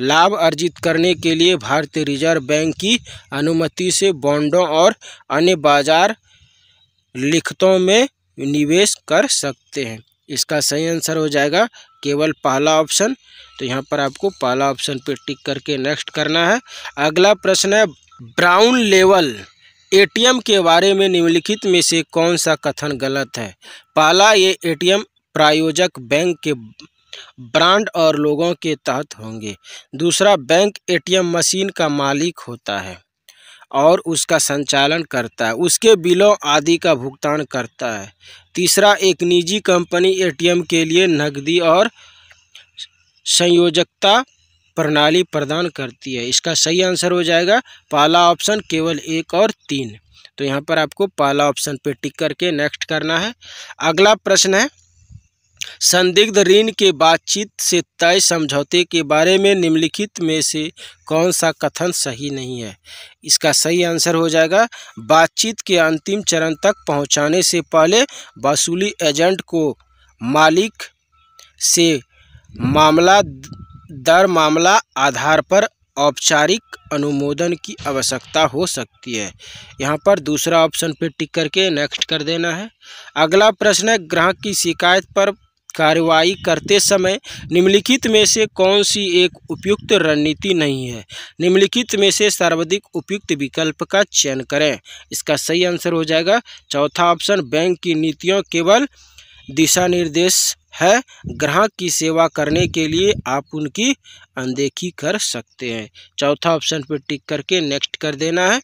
लाभ अर्जित करने के लिए भारतीय रिजर्व बैंक की अनुमति से बॉन्डों और अन्य बाजार लिखतों में निवेश कर सकते हैं। इसका सही आंसर हो जाएगा केवल पहला ऑप्शन। तो यहाँ पर आपको पहला ऑप्शन पर टिक करके नेक्स्ट करना है। अगला प्रश्न है, ब्राउन लेवल एटीएम के बारे में निम्नलिखित में से कौन सा कथन गलत है? पहला, ये एटीएम प्रायोजक बैंक के ब्रांड और लोगों के तहत होंगे। दूसरा, बैंक एटीएम मशीन का मालिक होता है और उसका संचालन करता है, उसके बिलों आदि का भुगतान करता है। तीसरा, एक निजी कंपनी एटीएम के लिए नकदी और संयोजकता प्रणाली प्रदान करती है। इसका सही आंसर हो जाएगा पहला ऑप्शन केवल 1 और 3। तो यहाँ पर आपको पहला ऑप्शन पे टिक करके नेक्स्ट करना है। अगला प्रश्न है, संदिग्ध ऋण के बातचीत से तय समझौते के बारे में निम्नलिखित में से कौन सा कथन सही नहीं है? इसका सही आंसर हो जाएगा बातचीत के अंतिम चरण तक पहुंचाने से पहले वसूली एजेंट को मालिक से मामला दर मामला आधार पर औपचारिक अनुमोदन की आवश्यकता हो सकती है। यहाँ पर दूसरा ऑप्शन पर टिक करके नेक्स्ट कर देना है। अगला प्रश्न है, ग्राहक की शिकायत पर कार्रवाई करते समय निम्नलिखित में से कौन सी एक उपयुक्त रणनीति नहीं है? निम्नलिखित में से सर्वाधिक उपयुक्त विकल्प का चयन करें। इसका सही आंसर हो जाएगा चौथा ऑप्शन, बैंक की नीतियों केवल दिशा निर्देश है। ग्राहक की सेवा करने के लिए आप उनकी अनदेखी कर सकते हैं। चौथा ऑप्शन पर टिक करके नेक्स्ट कर देना है।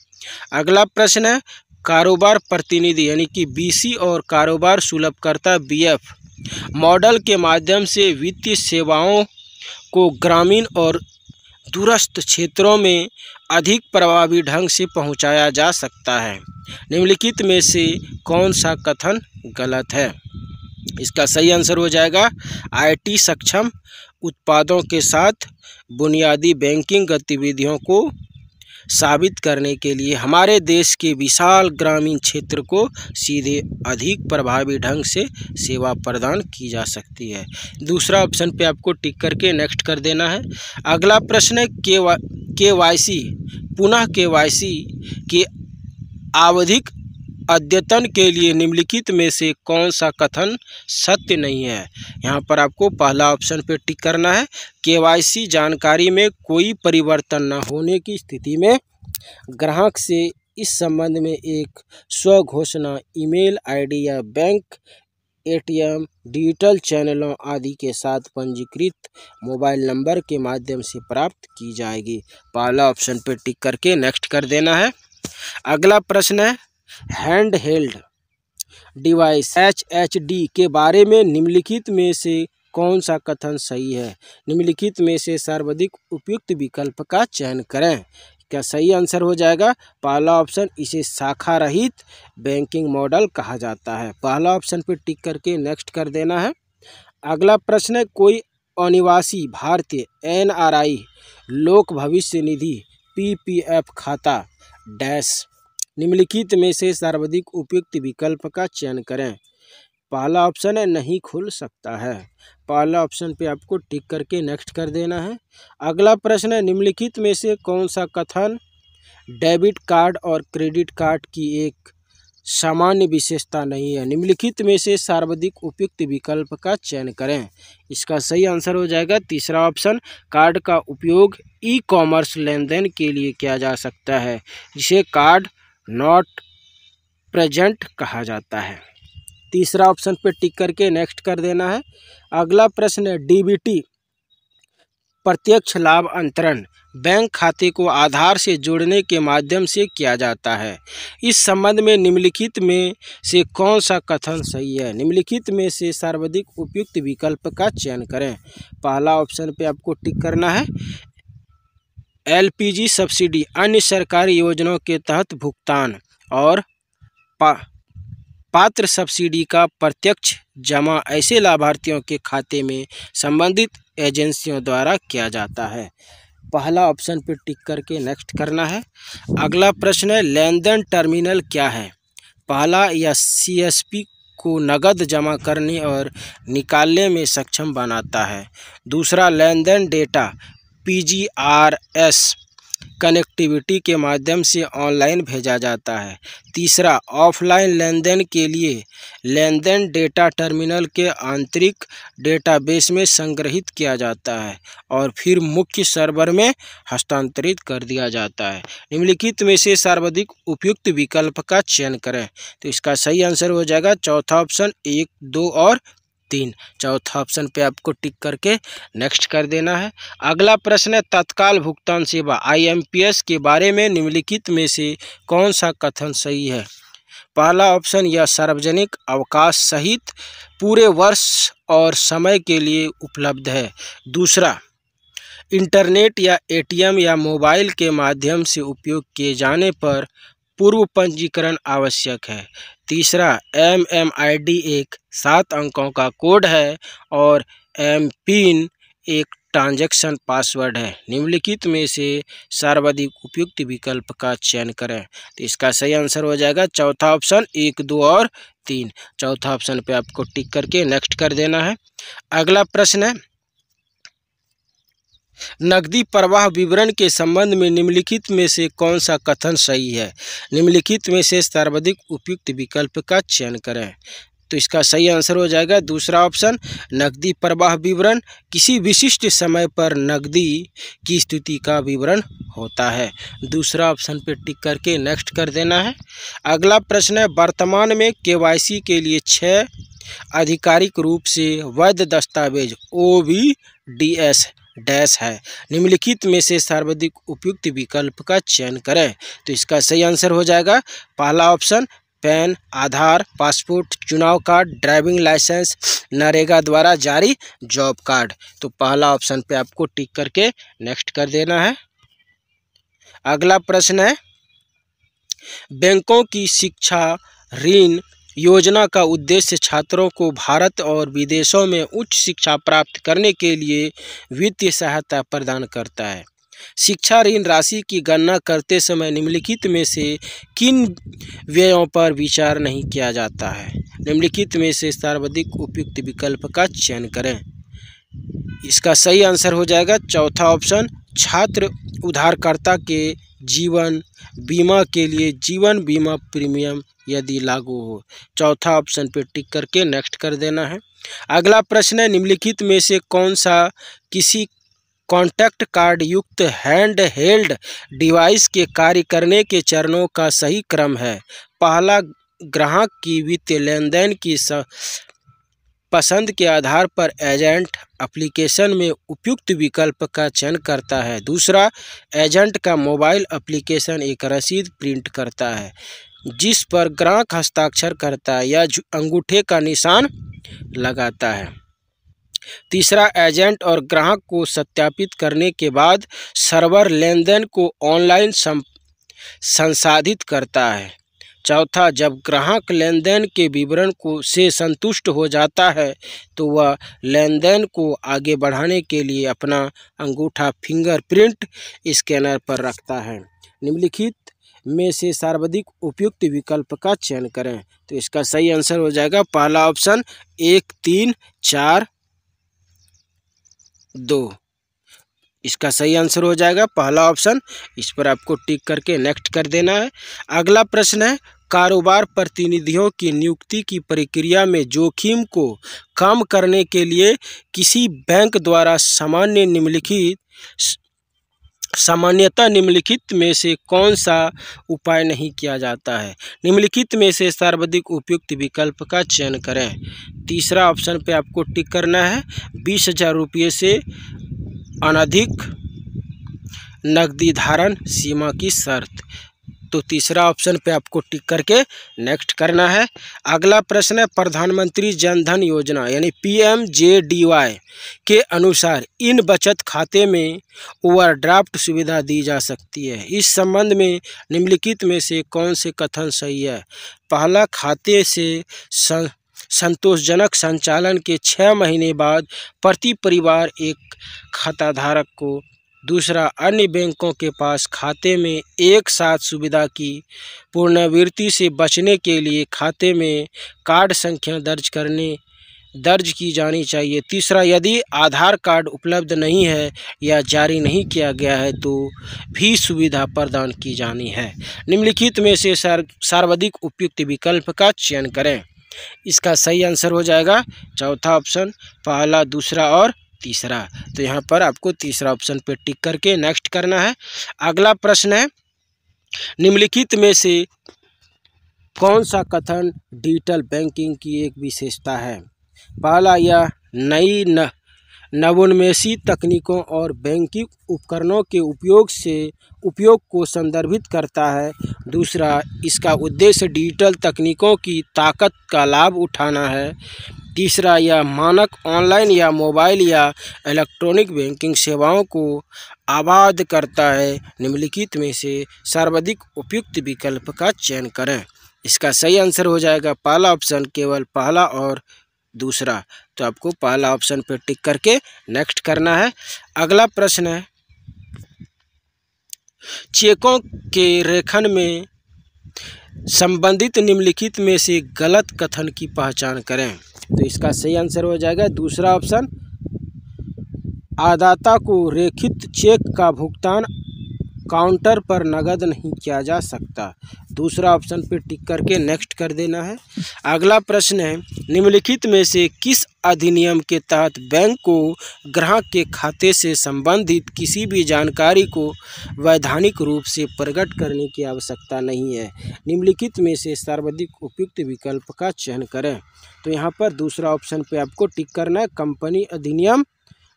अगला प्रश्न है, कारोबार प्रतिनिधि यानी कि बीसी और कारोबार सुलभकर्ता बीएफ मॉडल के माध्यम से वित्तीय सेवाओं को ग्रामीण और दूरस्थ क्षेत्रों में अधिक प्रभावी ढंग से पहुंचाया जा सकता है। निम्नलिखित में से कौन सा कथन गलत है? इसका सही आंसर हो जाएगा आईटी सक्षम उत्पादों के साथ बुनियादी बैंकिंग गतिविधियों को साबित करने के लिए हमारे देश के विशाल ग्रामीण क्षेत्र को सीधे अधिक प्रभावी ढंग से सेवा प्रदान की जा सकती है। दूसरा ऑप्शन पे आपको टिक करके नेक्स्ट कर देना है। अगला प्रश्न है, केवाईसी पुनः केवाईसी के आवधिक अद्यतन के लिए निम्नलिखित में से कौन सा कथन सत्य नहीं है? यहाँ पर आपको पहला ऑप्शन पे टिक करना है। केवाईसी जानकारी में कोई परिवर्तन न होने की स्थिति में ग्राहक से इस संबंध में एक स्वघोषणा ईमेल आईडी या बैंक एटीएम डिजिटल चैनलों आदि के साथ पंजीकृत मोबाइल नंबर के माध्यम से प्राप्त की जाएगी। पहला ऑप्शन पे टिक करके नेक्स्ट कर देना है। अगला प्रश्न है, हैंड हेल्ड डिवाइस HHD के बारे में निम्नलिखित में से कौन सा कथन सही है? निम्नलिखित में से सर्वाधिक उपयुक्त विकल्प का चयन करें। क्या सही आंसर हो जाएगा पहला ऑप्शन, इसे शाखा रहित बैंकिंग मॉडल कहा जाता है। पहला ऑप्शन पर टिक करके नेक्स्ट कर देना है। अगला प्रश्न है, कोई अनिवासी भारतीय NRI लोक भविष्य निधि PPF खाता डैश निम्नलिखित में से सर्वाधिक उपयुक्त विकल्प का चयन करें। पहला ऑप्शन है, नहीं खुल सकता है। पहला ऑप्शन पे आपको टिक करके नेक्स्ट कर देना है। अगला प्रश्न है, निम्नलिखित में से कौन सा कथन डेबिट कार्ड और क्रेडिट कार्ड की एक सामान्य विशेषता नहीं है? निम्नलिखित में से सर्वाधिक उपयुक्त विकल्प का चयन करें। इसका सही आंसर हो जाएगा तीसरा ऑप्शन, कार्ड का उपयोग ई-कॉमर्स लेनदेन के लिए किया जा सकता है, जिसे कार्ड नॉट प्रेजेंट कहा जाता है। तीसरा ऑप्शन पे टिक करके नेक्स्ट कर देना है। अगला प्रश्न है, DBT प्रत्यक्ष लाभ अंतरण बैंक खाते को आधार से जोड़ने के माध्यम से किया जाता है। इस संबंध में निम्नलिखित में से कौन सा कथन सही है? निम्नलिखित में से सर्वाधिक उपयुक्त विकल्प का चयन करें। पहला ऑप्शन पे आपको टिक करना है। LPG सब्सिडी अन्य सरकारी योजनाओं के तहत भुगतान और पात्र सब्सिडी का प्रत्यक्ष जमा ऐसे लाभार्थियों के खाते में संबंधित एजेंसियों द्वारा किया जाता है। पहला ऑप्शन पर टिक करके नेक्स्ट करना है। अगला प्रश्न है, लेन देन टर्मिनल क्या है? पहला, या CSP को नकद जमा करने और निकालने में सक्षम बनाता है। दूसरा, लेन देन डेटा PGRS कनेक्टिविटी के माध्यम से ऑनलाइन भेजा जाता है। तीसरा, ऑफलाइन लेनदेन के लिए लेन देन डेटा टर्मिनल के आंतरिक डेटाबेस में संग्रहित किया जाता है और फिर मुख्य सर्वर में हस्तांतरित कर दिया जाता है। निम्नलिखित में से सर्वाधिक उपयुक्त विकल्प का चयन करें। तो इसका सही आंसर हो जाएगा चौथा ऑप्शन, 1, 2 और 3। चौथा ऑप्शन पे आपको टिक करके नेक्स्ट कर देना है। अगला प्रश्न है, तत्काल भुगतान सेवा IMPS के बारे में निम्नलिखित में से कौन सा कथन सही है? पहला ऑप्शन, यह सार्वजनिक अवकाश सहित पूरे वर्ष और समय के लिए उपलब्ध है। दूसरा, इंटरनेट या ATM या मोबाइल के माध्यम से उपयोग किए जाने पर पूर्व पंजीकरण आवश्यक है। तीसरा, MMID एक 7 अंकों का कोड है और MPIN एक ट्रांजैक्शन पासवर्ड है। निम्नलिखित में से सर्वाधिक उपयुक्त विकल्प का चयन करें। तो इसका सही आंसर हो जाएगा चौथा ऑप्शन, 1, 2 और 3। चौथा ऑप्शन पे आपको टिक करके नेक्स्ट कर देना है। अगला प्रश्न है, नकदी प्रवाह विवरण के संबंध में निम्नलिखित में से कौन सा कथन सही है? निम्नलिखित में से सर्वाधिक उपयुक्त विकल्प का चयन करें। तो इसका सही आंसर हो जाएगा दूसरा ऑप्शन, नकदी प्रवाह विवरण किसी विशिष्ट समय पर नकदी की स्थिति का विवरण होता है। दूसरा ऑप्शन पर टिक करके नेक्स्ट कर देना है। अगला प्रश्न है, वर्तमान में KYC के लिए 6 आधिकारिक रूप से वैध दस्तावेज OBDS डैश है। निम्नलिखित में से सर्वाधिक उपयुक्त विकल्प का चयन करें। तो इसका सही आंसर हो जाएगा पहला ऑप्शन पैन, आधार, पासपोर्ट, चुनाव कार्ड, ड्राइविंग लाइसेंस, नरेगा द्वारा जारी जॉब कार्ड। तो पहला ऑप्शन पे आपको टिक करके नेक्स्ट कर देना है। अगला प्रश्न है, बैंकों की शिक्षा ऋण योजना का उद्देश्य छात्रों को भारत और विदेशों में उच्च शिक्षा प्राप्त करने के लिए वित्तीय सहायता प्रदान करता है। शिक्षा ऋण राशि की गणना करते समय निम्नलिखित में से किन व्ययों पर विचार नहीं किया जाता है? निम्नलिखित में से सर्वाधिक उपयुक्त विकल्प का चयन करें। इसका सही आंसर हो जाएगा चौथा ऑप्शन छात्र उधारकर्ता के जीवन बीमा के लिए जीवन बीमा प्रीमियम यदि लागू हो। चौथा ऑप्शन पे टिक करके नेक्स्ट कर देना है। अगला प्रश्न है, निम्नलिखित में से कौन सा किसी कॉन्टैक्ट कार्ड युक्त हैंड हेल्ड डिवाइस के कार्य करने के चरणों का सही क्रम है? पहला, ग्राहक की वित्तीय लेनदेन की पसंद के आधार पर एजेंट एप्लीकेशन में उपयुक्त विकल्प का चयन करता है। दूसरा, एजेंट का मोबाइल एप्लीकेशन एक रसीद प्रिंट करता है जिस पर ग्राहक हस्ताक्षर करता है या अंगूठे का निशान लगाता है। तीसरा, एजेंट और ग्राहक को सत्यापित करने के बाद सर्वर लेनदेन को ऑनलाइन संसाधित करता है। चौथा, जब ग्राहक लेनदेन के विवरण से संतुष्ट हो जाता है तो वह लेनदेन को आगे बढ़ाने के लिए अपना अंगूठा फिंगरप्रिंट स्कैनर पर रखता है। निम्नलिखित में से सर्वाधिक उपयुक्त विकल्प का चयन करें। तो इसका सही आंसर हो जाएगा पहला ऑप्शन 1, 3, 4, 2। इसका सही आंसर हो जाएगा पहला ऑप्शन। इस पर आपको टिक करके नेक्स्ट कर देना है। अगला प्रश्न है, कारोबार प्रतिनिधियों की नियुक्ति की प्रक्रिया में जोखिम को कम करने के लिए किसी बैंक द्वारा सामान्यतः निम्नलिखित में से कौन सा उपाय नहीं किया जाता है? निम्नलिखित में से सर्वाधिक उपयुक्त विकल्प का चयन करें। तीसरा ऑप्शन पे आपको टिक करना है 20,000 रुपये से अनधिक नकदी धारण सीमा की शर्त। तो तीसरा ऑप्शन पे आपको टिक करके नेक्स्ट करना है। अगला प्रश्न है, प्रधानमंत्री जन धन योजना यानी PMJDY के अनुसार इन बचत खाते में ओवरड्राफ्ट सुविधा दी जा सकती है। इस संबंध में निम्नलिखित में से कौन से कथन सही है? पहला, खाते से संतोषजनक संचालन के 6 महीने बाद प्रति परिवार एक खाताधारक को। दूसरा, अन्य बैंकों के पास खाते में एक साथ सुविधा की पुनरावृत्ति से बचने के लिए खाते में कार्ड संख्या दर्ज की जानी चाहिए। तीसरा, यदि आधार कार्ड उपलब्ध नहीं है या जारी नहीं किया गया है तो भी सुविधा प्रदान की जानी है। निम्नलिखित में से सर्वाधिक उपयुक्त विकल्प का चयन करें। इसका सही आंसर हो जाएगा चौथा ऑप्शन, पहला, दूसरा और तीसरा। तो यहाँ पर आपको तीसरा ऑप्शन पे टिक करके नेक्स्ट करना है। अगला प्रश्न है, निम्नलिखित में से कौन सा कथन डिजिटल बैंकिंग की एक विशेषता है? पहला, यह नई नवोन्मेषी तकनीकों और बैंकिंग उपकरणों के उपयोग को संदर्भित करता है। दूसरा, इसका उद्देश्य डिजिटल तकनीकों की ताकत का लाभ उठाना है। तीसरा, यह मानक ऑनलाइन या मोबाइल या इलेक्ट्रॉनिक बैंकिंग सेवाओं को आबाद करता है। निम्नलिखित में से सर्वाधिक उपयुक्त विकल्प का चयन करें। इसका सही आंसर हो जाएगा पहला ऑप्शन, केवल पहला और दूसरा। तो आपको पहला ऑप्शन पर टिक करके नेक्स्ट करना है। अगला प्रश्न है, चेकों के रेखन में संबंधित निम्नलिखित में से गलत कथन की पहचान करें। तो इसका सही आंसर हो जाएगा दूसरा ऑप्शन, आदाता को रेखित चेक का भुगतान काउंटर पर नकद नहीं किया जा सकता। दूसरा ऑप्शन पे टिक करके नेक्स्ट कर देना है। अगला प्रश्न है, निम्नलिखित में से किस अधिनियम के तहत बैंक को ग्राहक के खाते से संबंधित किसी भी जानकारी को वैधानिक रूप से प्रकट करने की आवश्यकता नहीं है? निम्नलिखित में से सर्वाधिक उपयुक्त विकल्प का चयन करें। तो यहाँ पर दूसरा ऑप्शन पे आपको टिक करना है, कंपनी अधिनियम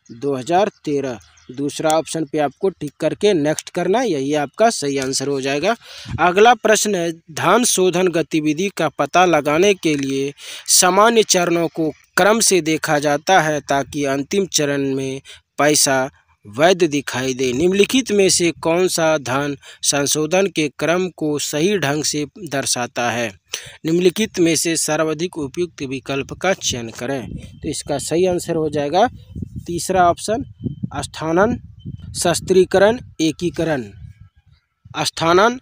2013। दूसरा ऑप्शन पे आपको टिक करके नेक्स्ट करना है, यही आपका सही आंसर हो जाएगा। अगला प्रश्न है, धन शोधन गतिविधि का पता लगाने के लिए सामान्य चरणों को क्रम से देखा जाता है ताकि अंतिम चरण में पैसा वैध दिखाई दे। निम्नलिखित में से कौन सा धन संशोधन के क्रम को सही ढंग से दर्शाता है? निम्नलिखित में से सर्वाधिक उपयुक्त विकल्प का चयन करें। तो इसका सही आंसर हो जाएगा तीसरा ऑप्शन, स्थानन शस्त्रीकरण एकीकरण। स्थानन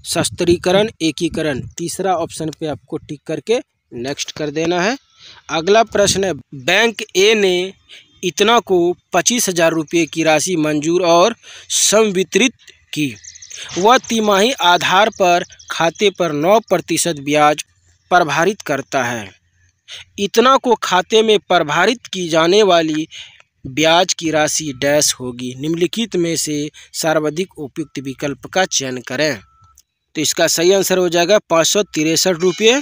शस्त्रीकरण एकीकरण, तीसरा ऑप्शन पे आपको टिक करके नेक्स्ट कर देना है। अगला प्रश्न है, बैंक ए ने इतना को 25,000 रुपये की राशि मंजूर और संवितरित की। वह तिमाही आधार पर खाते पर 9% ब्याज प्रभारित करता है। इतना को खाते में प्रभारित की जाने वाली ब्याज की राशि डैश होगी। निम्नलिखित में से सर्वाधिक उपयुक्त विकल्प का चयन करें। तो इसका सही आंसर हो जाएगा 563 रुपये।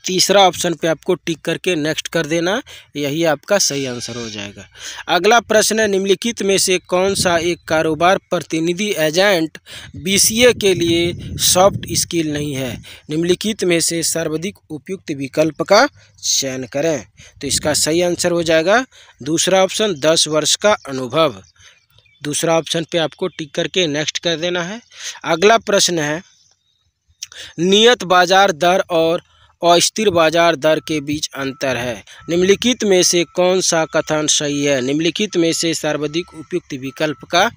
तीसरा ऑप्शन पे आपको टिक करके नेक्स्ट कर देना, यही आपका सही आंसर हो जाएगा। अगला प्रश्न है, निम्नलिखित में से कौन सा एक कारोबार प्रतिनिधि एजेंट बीसीए के लिए सॉफ्ट स्किल नहीं है? निम्नलिखित में से सर्वाधिक उपयुक्त विकल्प का चयन करें। तो इसका सही आंसर हो जाएगा दूसरा ऑप्शन, 10 वर्ष का अनुभव। दूसरा ऑप्शन पे आपको टिक करके नेक्स्ट कर देना है। अगला प्रश्न है, नियत बाजार दर और अस्थिर बाजार दर के बीच अंतर है। निम्नलिखित में से कौन सा कथन सही है? निम्नलिखित में से सर्वाधिक उपयुक्त विकल्प का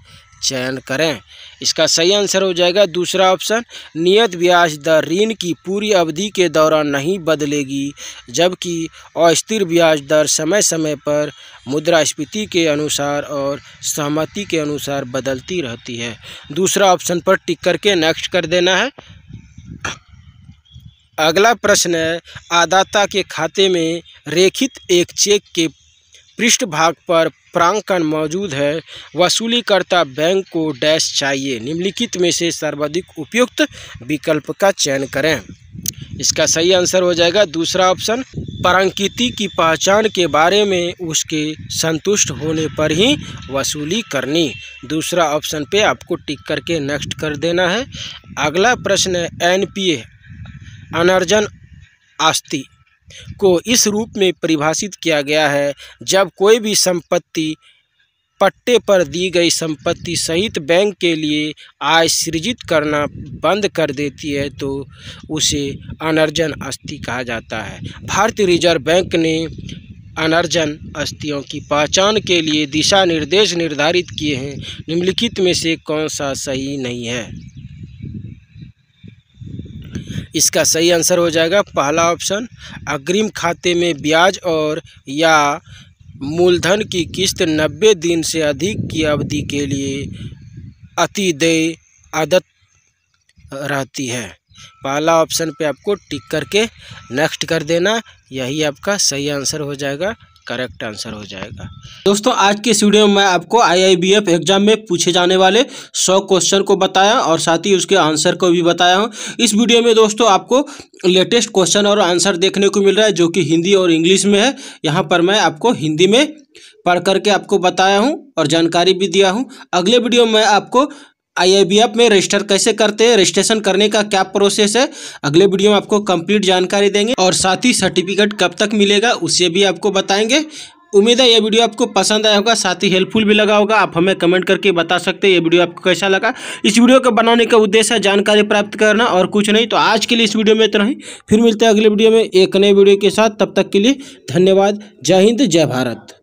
चयन करें। इसका सही आंसर हो जाएगा दूसरा ऑप्शन, नियत ब्याज दर ऋण की पूरी अवधि के दौरान नहीं बदलेगी, जबकि अस्थिर ब्याज दर समय समय पर मुद्रास्फीति के अनुसार और सहमति के अनुसार बदलती रहती है। दूसरा ऑप्शन पर टिक करके नेक्स्ट कर देना है। अगला प्रश्न है, आदाता के खाते में रेखित एक चेक के पृष्ठभाग पर प्रांकन मौजूद है। वसूलीकर्ता बैंक को डैश चाहिए। निम्नलिखित में से सर्वाधिक उपयुक्त विकल्प का चयन करें। इसका सही आंसर हो जाएगा दूसरा ऑप्शन, प्रांकिति की पहचान के बारे में उसके संतुष्ट होने पर ही वसूली करनी। दूसरा ऑप्शन पे आपको टिक करके नेक्स्ट कर देना है। अगला प्रश्न है, एनपीए अनर्जन आस्ति को इस रूप में परिभाषित किया गया है, जब कोई भी संपत्ति पट्टे पर दी गई संपत्ति सहित बैंक के लिए आय सृजित करना बंद कर देती है तो उसे अनर्जन आस्ति कहा जाता है। भारतीय रिजर्व बैंक ने अनर्जन आस्तियों की पहचान के लिए दिशा निर्देश निर्धारित किए हैं। निम्नलिखित में से कौन सा सही नहीं है? इसका सही आंसर हो जाएगा पहला ऑप्शन, अग्रिम खाते में ब्याज और या मूलधन की किस्त 90 दिन से अधिक की अवधि के लिए अतिदेय आदत रहती है। पहला ऑप्शन पे आपको टिक करके नेक्स्ट कर देना, यही आपका सही आंसर हो जाएगा, करेक्ट आंसर हो जाएगा। दोस्तों, आज के इस वीडियो में मैं आपको IIBF एग्जाम में पूछे जाने वाले 100 क्वेश्चन को बताया और साथ ही उसके आंसर को भी बताया हूं। इस वीडियो में दोस्तों आपको लेटेस्ट क्वेश्चन और आंसर देखने को मिल रहा है, जो कि हिंदी और इंग्लिश में है। यहाँ पर मैं आपको हिंदी में पढ़ करके आपको बताया हूँ और जानकारी भी दिया हूँ। अगले वीडियो में आपको IIBF में रजिस्टर कैसे करते हैं, रजिस्ट्रेशन करने का क्या प्रोसेस है, अगले वीडियो में आपको कंप्लीट जानकारी देंगे और साथ ही सर्टिफिकेट कब तक मिलेगा उसे भी आपको बताएंगे। उम्मीद है यह वीडियो आपको पसंद आया होगा, साथ ही हेल्पफुल भी लगा होगा। आप हमें कमेंट करके बता सकते हैं ये वीडियो आपको कैसा लगा। इस वीडियो को बनाने का उद्देश्य है जानकारी प्राप्त करना और कुछ नहीं। तो आज के लिए इस वीडियो में इतना ही, फिर मिलते हैं अगले वीडियो में एक नए वीडियो के साथ। तब तक के लिए धन्यवाद। जय हिंद, जय भारत।